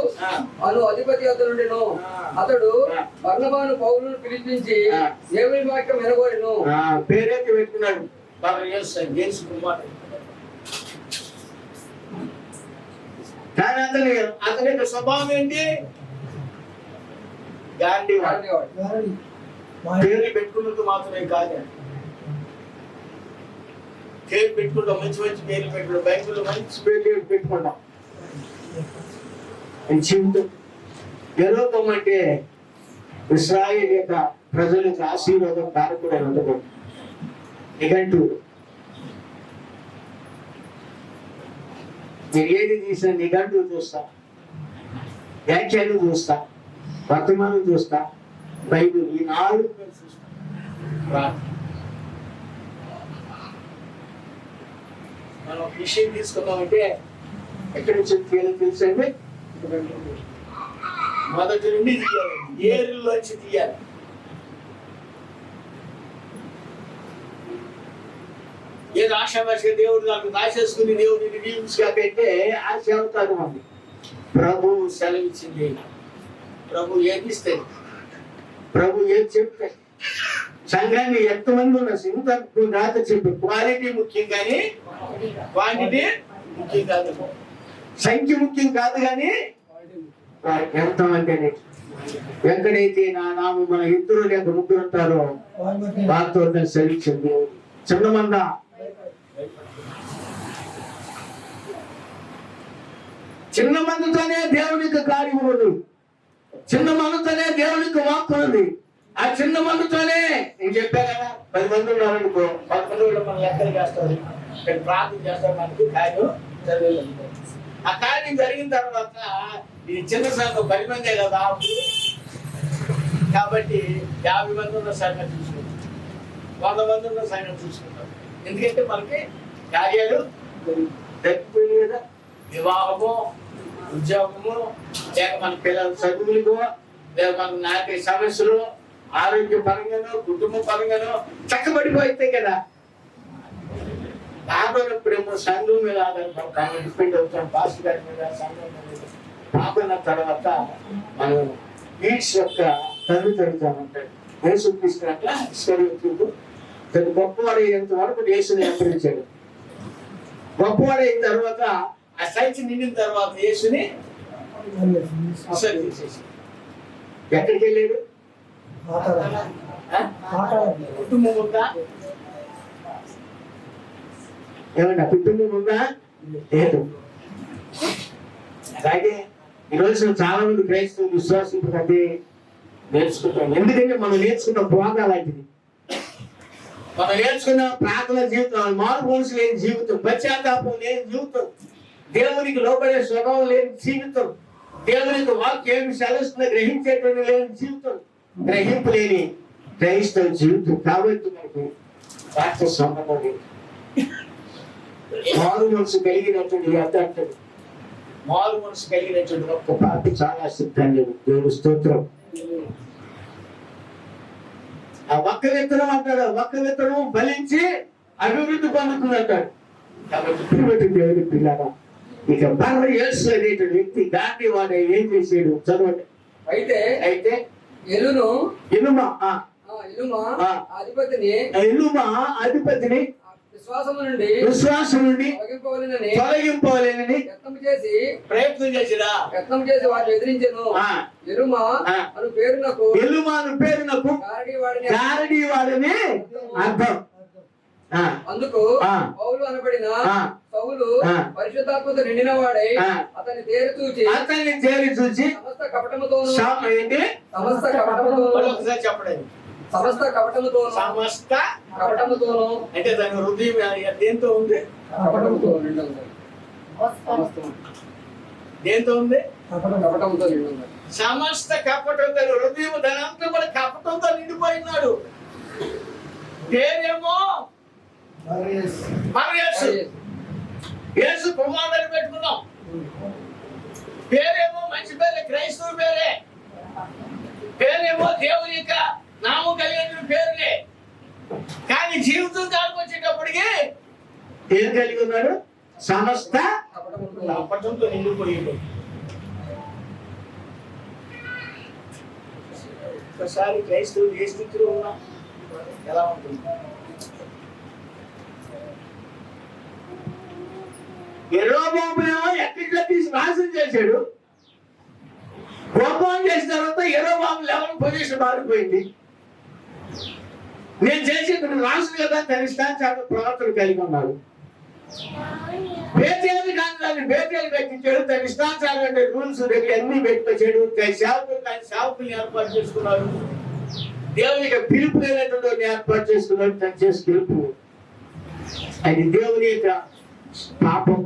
అను అధిపతి అతనుండెను. అతడు బర్నబాను పౌలును పిలిపించి దేవుని వాక్యం వినగోరెను. పేరేకి పెట్టుకున్నాడు. కానీ అతని యొక్క స్వభావం ఏంటి? గాంధీ పేరు పెట్టుకున్నట్టు మాత్రమే కాదు, పేరు పెట్టుకుంటాం, మంచి మంచి పేర్లు పెట్టుకుంటాం, బైబిల్లో మంచి పేర్లు పెట్టుకుంటాం. జీవితం యెరోబాము అంటే ఇశ్రాయేలు యొక్క ప్రజలకు ఆశీర్వాదం కారకుడై ఉండదు. నిఘంటు మీరు ఏది తీసిన నిఘంటువు చూస్తా, వ్యాఖ్యానం చూస్తా, వర్తమానం చూస్తా, బైబిల్, ఈ 4 చూస్తా. మనం ఒక విషయం తీసుకున్నామంటే ఎక్కడి నుంచి తెలుసండి? మొదటి నుండి తీయాలి, ఏరులోంచి తీయాలి. ఏదో ఆశామాషిగా దేవుడు నాకు దాచేసుకుని దేవుడిని దీవించుగా పెట్టే ఆశ అవుతాడు. మంది ప్రభు సెలవిచ్చింది ప్రభు ఏది ఇస్తే ప్రభు ఏది చెప్తే సంఘాన్ని ఎంతమంది ఉన్నారు ఇంత రాత చెప్పి క్వాలిటీ ముఖ్యం కానీ క్వాంటిటీ ముఖ్యం కాదు. సంఖ్య ముఖ్యం కాదు కానీ ఎంతమంది అని. ఎక్కడైతే నా నామం మన ఇద్దరు లేక ముగ్గురు ఉంటారో వారితో సరించింది. చిన్నమంద చిన్న మందితోనే దేవునికి కార్యం ఉంది, చిన్న మందితోనే దేవునికి వాక్కు ఉంది. ఆ చిన్న మందితోనే నేను చెప్పా కదా 10 మంది ఉన్నారనుకో 11 వాళ్ళు మనం లెక్కలు చేస్తారు, ఇక్కడ ప్రార్థన చేస్తారు, మనకి కార్యం జరగలేదు. ఆ కార్యం జరిగిన తర్వాత ఇది చిన్న సంఘం 10 మందే కదా కాబట్టి 50 మంది ఉన్న సంఘం చూసుకుంటాం, 100 మంది ఉన్న సంఘం చూసుకుంటాం. ఎందుకంటే మనకి కార్యాలు తగ్గిపోయింది కదా. వివాహము, ఉద్యోగము, లేక మన పిల్లల చదువులకు, లేక మన నాటి సమస్యలు, ఆరోగ్య పరంగానో కుటుంబ పరంగానో చక్కబడిపోతాయి కదా. ఆపైనప్పుడేమో సంఘం మీద ఆధారపడతాం, డిపెండ్ అవుతాం, పాస్టర్ గారి మీద, సంఘం మీద. ఆపైన తర్వాత మనం ఈడ్స్ యొక్క తండ్రి తరుగుతామంటాడు. యేసు తీసుకున్నట్ల ఇస్కరియోతు తను గొప్పవాడయ్యేంత వరకు యేసుని వెంబడించాడు. గొప్పవాడైన తర్వాత ఆ సంచి నిండిన తర్వాత యేసుని విసర్జించేసి ఎక్కడికి వెళ్ళాడు? కుటుంబం ఉందా? ఏమన్నా కుటుంబం ఉందా? లేదు. అలాగే ఈరోజు చాలా మంది క్రైస్తవులు విశ్వాసం అదే నేర్చుకుంటాం. ఎందుకంటే మనం నేర్చుకున్న బోధ అలాంటిది. మనం నేర్చుకున్న ప్రార్థన జీవితం, మార్పు మనసు లేని జీవితం, పశ్చాత్తాపం లేని జీవితం, దేవునికి లోబడే స్వభావం లేని జీవితం, దేవునికి వాక్యం ఏమి సెలవుస్తుందో గ్రహించేటువంటి లేని జీవితం, గ్రహింపు లేని క్రైస్తవ జీవితం. కాబట్టి మనకు వాక్య సంబంధం లేదు. మారు మనసు కలిగినటువంటి యథార్థుడు, మారు మనసు కలిగినటువంటి ఒక పార్టీ చాలా సిద్ధంగా దేవుని స్తోత్రం. ఆ ఒక్క విత్తనం అంటాడు, ఒక్క విత్తనం ఫలించి అభివృద్ధి పొందుతుంది అంటాడు. కాబట్టి ప్రియమైన దేవుని పిల్లరా, ఇక బర్ర యేసు అనేటువంటి వ్యక్తి గాంధీ వాడు ఏం చేసాడు చదవండి. అయితే ఇనుమ అధిపతిని విశ్వాసం నుండి తొలగింపవలెనని ప్రయత్నం చేసిరా. వారిని ఎదిరించెను. ఎలుమా అను పేరునకు గారడీ వాడని అర్థం. అందుకు పౌలు అనబడిన పౌలు పరిశుద్ధాత్మతో నిండిన వాడై అతన్ని తేరి చూచి సమస్త కపటముతోను అంటే దాని హృదయం దేంతో ఉంది? దేంతో ఉంది? కపటముతో నిండి ఉంది. సమస్త కపటంతో హృదయం దానంతా కూడా కపటంతో నిండిపోయినాడు. పేరేమో యేసు కుమారుని పెట్టుకున్నాం. పేరేమో మంచి పేరే, క్రైస్తవ పేరే. పేరేమో దేవుని యొక్క నామం కలిగిన పేరులే. కానీ జీవితం కాడికి వచ్చేటప్పటికి ఏం కలిగి ఉన్నాడు? సమస్త కపటంతో నిండిపోయాడు. ఒకసారి క్రైస్తవులు ఏ స్థితిలో ఉన్నా ఎలా ఉంటుంది? యెరోబామునేమో ఎక్కడికి తీసి నాశనం చేశాడు. కోపం చేసిన తర్వాత యెరోబాము లెవెల్ పొజిషన్ మారిపోయింది. నేను చేసేది రాసు కదా తన ఇష్టాన్ని ప్రవర్తన కలిగి ఉన్నాడు. బేతేలు కానీ దాన్ని బేతేలు పెట్టించాడు. తన ఇష్టాచారం రూల్స్ దగ్గర అన్ని పెట్టించాడు. సేవకులు కానీ సేవకుల్ని ఏర్పాటు చేసుకున్నాడు. దేవునికి పిలుపు లేనటువంటి ఏర్పాటు చేసుకున్నాడు. తను చేసి పిలుపు అది దేవుని యొక్క పాపం.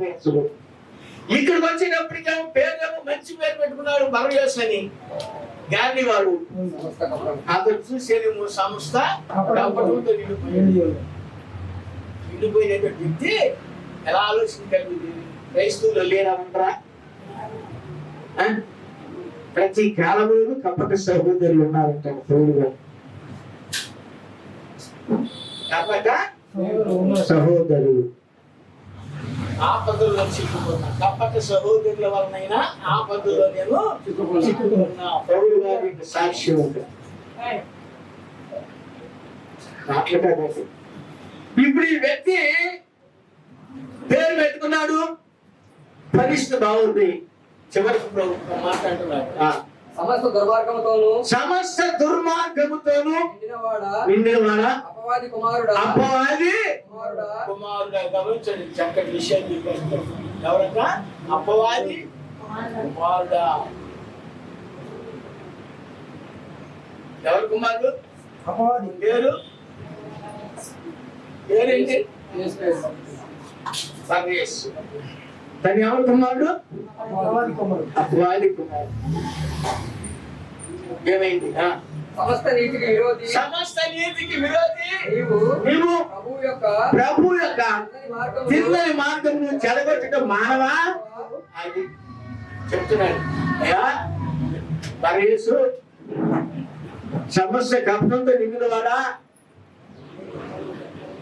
ఇక్కడికి వచ్చేటప్పటికేమో పేరు మంచి పేరు పెట్టుకున్నాడు బర్రయేసు అని. గాంధీ వాడు అతను చూసేదేమో సంస్థ కపటంతో నిండిపోయినటువంటి వ్యక్తి ఎలా ఆలోచించగలిగింది? క్రైస్తవులు లేరామంటారా? ప్రతి కాలంలోనూ కపట సహోదరులు ఉన్నారంటాడు పౌలు గారు. కపట సహోదరులు ఆపదల్లో చిక్కుకున్నా. కపట సహోదరుల వలనైనా ఆపదల్లో నేను చిక్కుకున్నా. పౌలు గారికి సాక్ష్యం ఉంది. మాట్లాడలేదు. ఇప్పుడు ఈ వ్యక్తి పేరు పెట్టుకున్నాడు, పరిస్థితి బాగుంది. చివరికి ప్రభుత్వం మాట్లాడుతున్నాడు. సమస్త దుర్మార్గముతోను సమస్త దుర్మార్గముతోను నిండినవాడా అపవాది కుమారుడా కుమారుడా గమనించండి, చక్కటి విషయం చెప్పేస్తారు. ఎవరన్నా అపవాది కుమారుడా. ఎవరు కుమారుడు? అపవాది పేరేంటి? సర్వేశ్వరుడు. తను ఎవరు కుమారుడు? అపవాది కుమారుడు. ఏమైంది? సమస్త నీతికి విరోధి నీవు ప్రభు యొక్క మార్గము తిన్నని మార్గమును చెడగొట్టడం మానవా అది చెప్తున్నాడు. అయ్యా పరేసు సమస్య కపటంతో నిండినవాడా,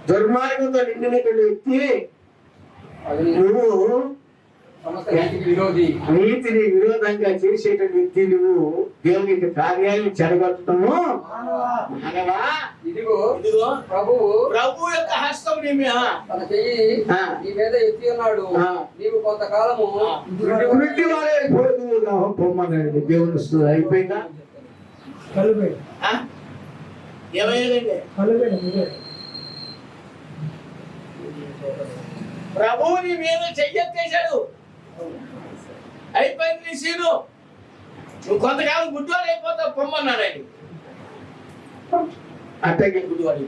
దుర్మార్గంతో నిండినటువంటి వ్యక్తి నువ్వు, సమస్త నీతికి విరోధి, నీతిని విరోధంగా చేసేటువంటి వ్యక్తి నువ్వు, దేవునికి కార్యాలను చెడగొట్టడము మానవా. ఇదిగో ఇదిగో ప్రభు యొక్క హస్తం నీ మీద తన చెయ్యి నీ మీద ఎత్తి ఉన్నాడు. నీవు కొంతకాలము వృద్ధి వాడే పొమ్మన్నాడు. దేవుని స్తోత్రం. అయిపోయిందా? ఏమయ్యేదండి? ప్రభువు నీ మీద చెయ్యెత్తేశాడు. అయిపోయింది నీ సీను. నువ్వు కొంతకాలం గుడ్డివాడు అయిపోతావు పొమ్మన్నాడు ఆయన. అట్టగే గుడ్డివాడు.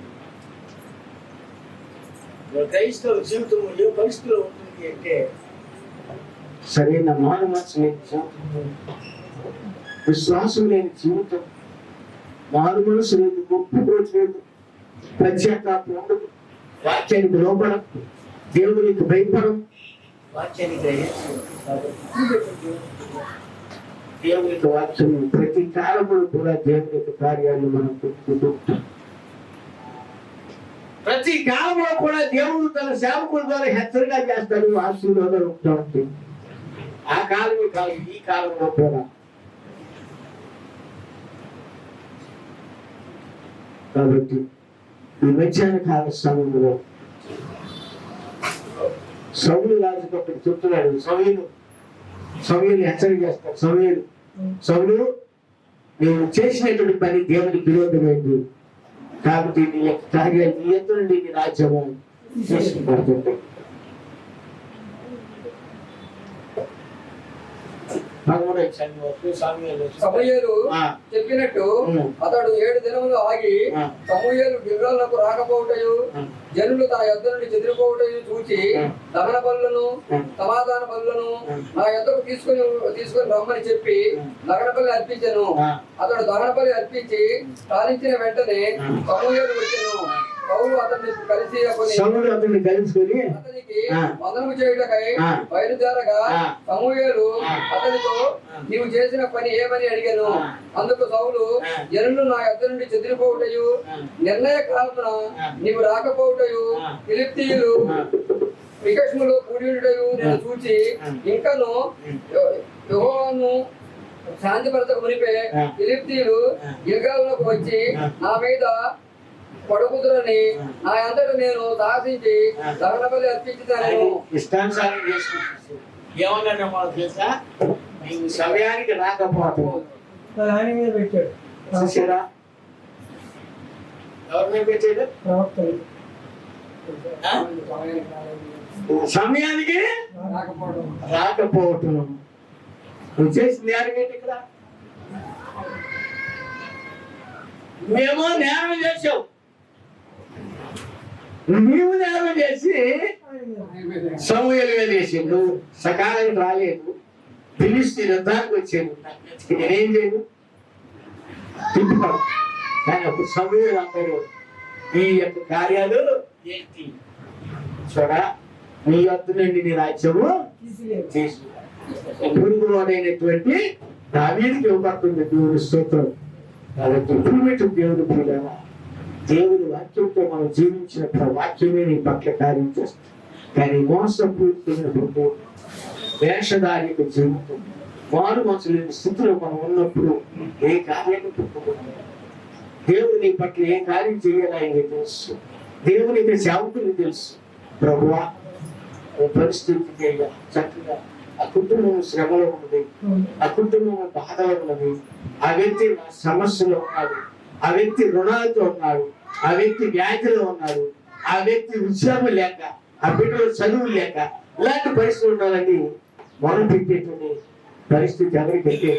క్రైస్తవ జీవితం ఏ పరిస్థితిలో ఉంటుంది అంటే సరైన మారు మనసు లేని జీవితం, విశ్వాసం లేని జీవితం, మారు మనసు లేదు, ఒప్పుకోటు లేదు, పశ్చాత్తాపం ఉండదు, వాక్యానికి లోపడం, దేవునికి భయపడం, వాక్యానికి దేవునికి వాక్యం ప్రతి కాలంలో కూడా దేవుని యొక్క కార్యాలను మనం పెట్టుకుంటూ ప్రతి కాలంలో కూడా దేవుడు తన సేవకుల ద్వారా హెచ్చరిక చేస్తాడు, ఆశీర్వాదాలు ఉంటా ఉంటాయి. ఆ కాలమే కాదు, ఈ కాలంలో కూడా. కాబట్టి ఈ మధ్యాహ్న కాల సమయంలో సౌలు రాజుకు ఒకటి చెప్తున్నాడు. సమూయేలు హెచ్చరిక చేస్తాడు. సౌలు నేను చేసినటువంటి పని దేవునికి విరోధమైంది, కాబట్టి నీ యొక్క కార్యాలు నీ ఎత్తు నుండి నీ రాజ్యము చేసుకుంటుంది. సమూయేలు చెప్పినట్టు అతడు 7 దినములు ఆగి సమూయేలు గిబ్రాలకు రాకపోవటయు జనులు తన యొద్ద నుండి చెదిరిపోవటయు చూచి దహన బలులను సమాధాన బలులను నా యొద్దకు తీసుకొని రమ్మని చెప్పి దహన బలి అర్పించెను. అతడు దహన బలి అర్పించి సాధించిన వెంటనే సమూయేలు వచ్చెను. పౌలు అతన్ని కలిసి అతనికి వందనము చేయుటకై బయలుదేరగా సమూయేలు అతనితో నీవు చేసిన పని ఏమని అడిగాను. అందుకు సౌలు జనులు నా యొద్ద నుండి చెదిరిపోవుటయు నిర్ణయ కాలమున నీవు రాకపోవుటయు ఫిలిష్తీయులు వికష్ములు కూడియుటయు నేను చూచి ఇంకను యెహోవాను శాంతిపరచక మునిపే ఫిలిష్తీయులు గిల్గాలునకు వచ్చి నా మీద పడుకుదురని నా అంతటా నేను సాహసించి దహన బలి అర్పించుతాను. ఇష్టానుసారం చేసుకుంటాను. ఏమన్నా మాకు తెలుసా? నీవు సమయానికి రాకపోవటం చూసారా? ఎవరి మీద పెట్టాడు? సమయానికి రాకపోవటం. నువ్వు చేసిన నేరం ఏంటి ఇక్కడ? మేము నేరం చేసావు. నీవు నేరం చేసి సమూయేలు వేసి నువ్వు సకాలానికి రాలేదు, పిలిస్తే యుద్ధానికి వచ్చాను, నేనేం చేయను తిప్పుతాను. కానీ అప్పుడు సమూయేలు అందరూ ఈ యొక్క కార్యాలు ఏంటి చూడా, నీ యొద్ద నుండి నీ రాజ్యము చేసి పురుగులోనైనటువంటి దావీదుకి ఇవ్వబడుతుంది దేవుని స్తోత్రం. కాబట్టి ఇప్పుడు దేవుడు పిల్లల దేవుని వాక్యంతో మనం జీవించినప్పుడు వాక్యమే నీ పట్ల కార్యం చేస్తుంది. కానీ మోసపూరితమైనటువంటి వేషధారిక జీవితం, మారు మనసు లేని స్థితిలో మనం ఉన్నప్పుడు ఏ కార్యాన్ని పెట్టుకోవాలి. దేవుని పట్ల ఏ కార్యం చేయాలని తెలుసు, దేవునికి సేవకుని తెలుసు. ప్రభువా పరిస్థితి చక్కగా ఆ కుటుంబం శ్రమలో ఉన్నది, ఆ కుటుంబం బాధలో ఉన్నది, ఆ వ్యక్తి సమస్యలో ఉన్నాడు, ఆ వ్యక్తి రుణాలతో ఉన్నాడు, ఆ వ్యక్తి వ్యాధిలో ఉన్నాడు, ఆ వ్యక్తి ఉద్యోగం లేక, ఆ బిడ్డలు చదువు లేక, ఇలాంటి పరిస్థితులు ఉండాలని మనం పెట్టేటువంటి పరిస్థితి ఎవరికైతే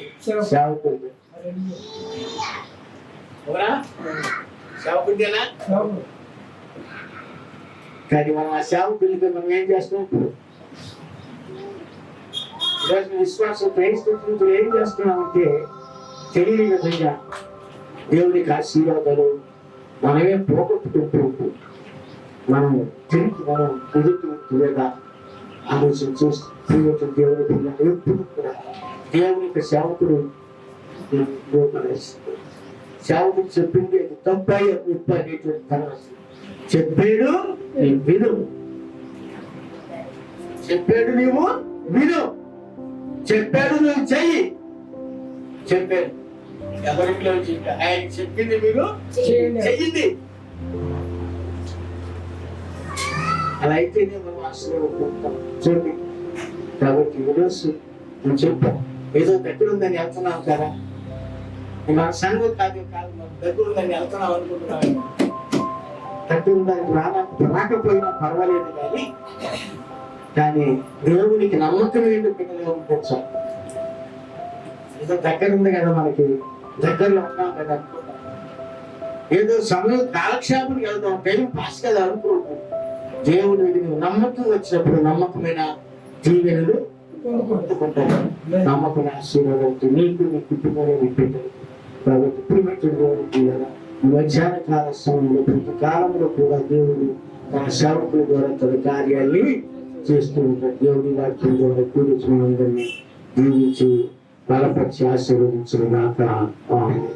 సేవకుడు. సేవకుడినా? కానీ మనం ఆ సేవకుడికి మనం ఏం చేస్తున్నాం? ఈరోజు విశ్వాసం క్రైస్తవులు ఏం చేస్తున్నామంటే తెలియని విధంగా దేవునికి ఆశీర్వాదాలు మనమే పోగొట్టుకుంటూ మనం తిరిగి మనం ఎదుగుతుగా ఆలోచన చేస్తూ దేవుని పిల్లలు ఎప్పుడు కూడా దేవునికి సేవకుడు సేవకుడు చెప్పింది అది తప్పాయి ఉప్పు అనేటువంటి తర్వాత చెప్పాడు విను, చెప్పాడు నీవు విను, చెప్పాడు నువ్వు చెయ్యి. చెప్పాడు ఎవరిలో ఆయన చెప్పింది మీరు చెయ్యింది. అలా అయితేనే మనం ఆశీర్వదించుకుంటాం. చూడండి, కాబట్టి ఈరోజు నేను చెప్పాను ఏదో దగ్గర ఉందని వెళ్తున్నాం కదా, మన సంఘం కాదు మన దగ్గర ఉందని వెళ్తున్నాం అనుకుంటున్నాను. దగ్గర ఉందని రాకపోయినా పర్వాలేదు కానీ దేవునికి నమ్మకమైన పిల్లలు ఉండొచ్చు. ఏదో దగ్గర ఉంది కదా, మనకి దగ్గరలో ఉన్నాం కదా అనుకుంటాం. ఏదో సమయం కాలక్షేపానికి వెళ్దాం, టైం పాస్ కదా అనుకుంటాం. దేవుడికి నమ్మకం వచ్చినప్పుడు నమ్మకమైన దీవెనలు పొందుకుంటారు, నమ్మకమైన ఆశీర్వాదాలు నీకు నీ కుటుంబంలో పెట్టారు. కాబట్టి ఇప్పుడు మధ్యాహ్న కాల సమయంలో ప్రతి కాలంలో కూడా దేవుడు తన సేవకుల ద్వారా తన కార్యాన్ని చేస్తూ ఉంటాడు. దేవుడి వాక్యం ద్వారా కూర్చుని అందరినీ దీవించి బలపరిచి ఆశీర్వదించిన దాకా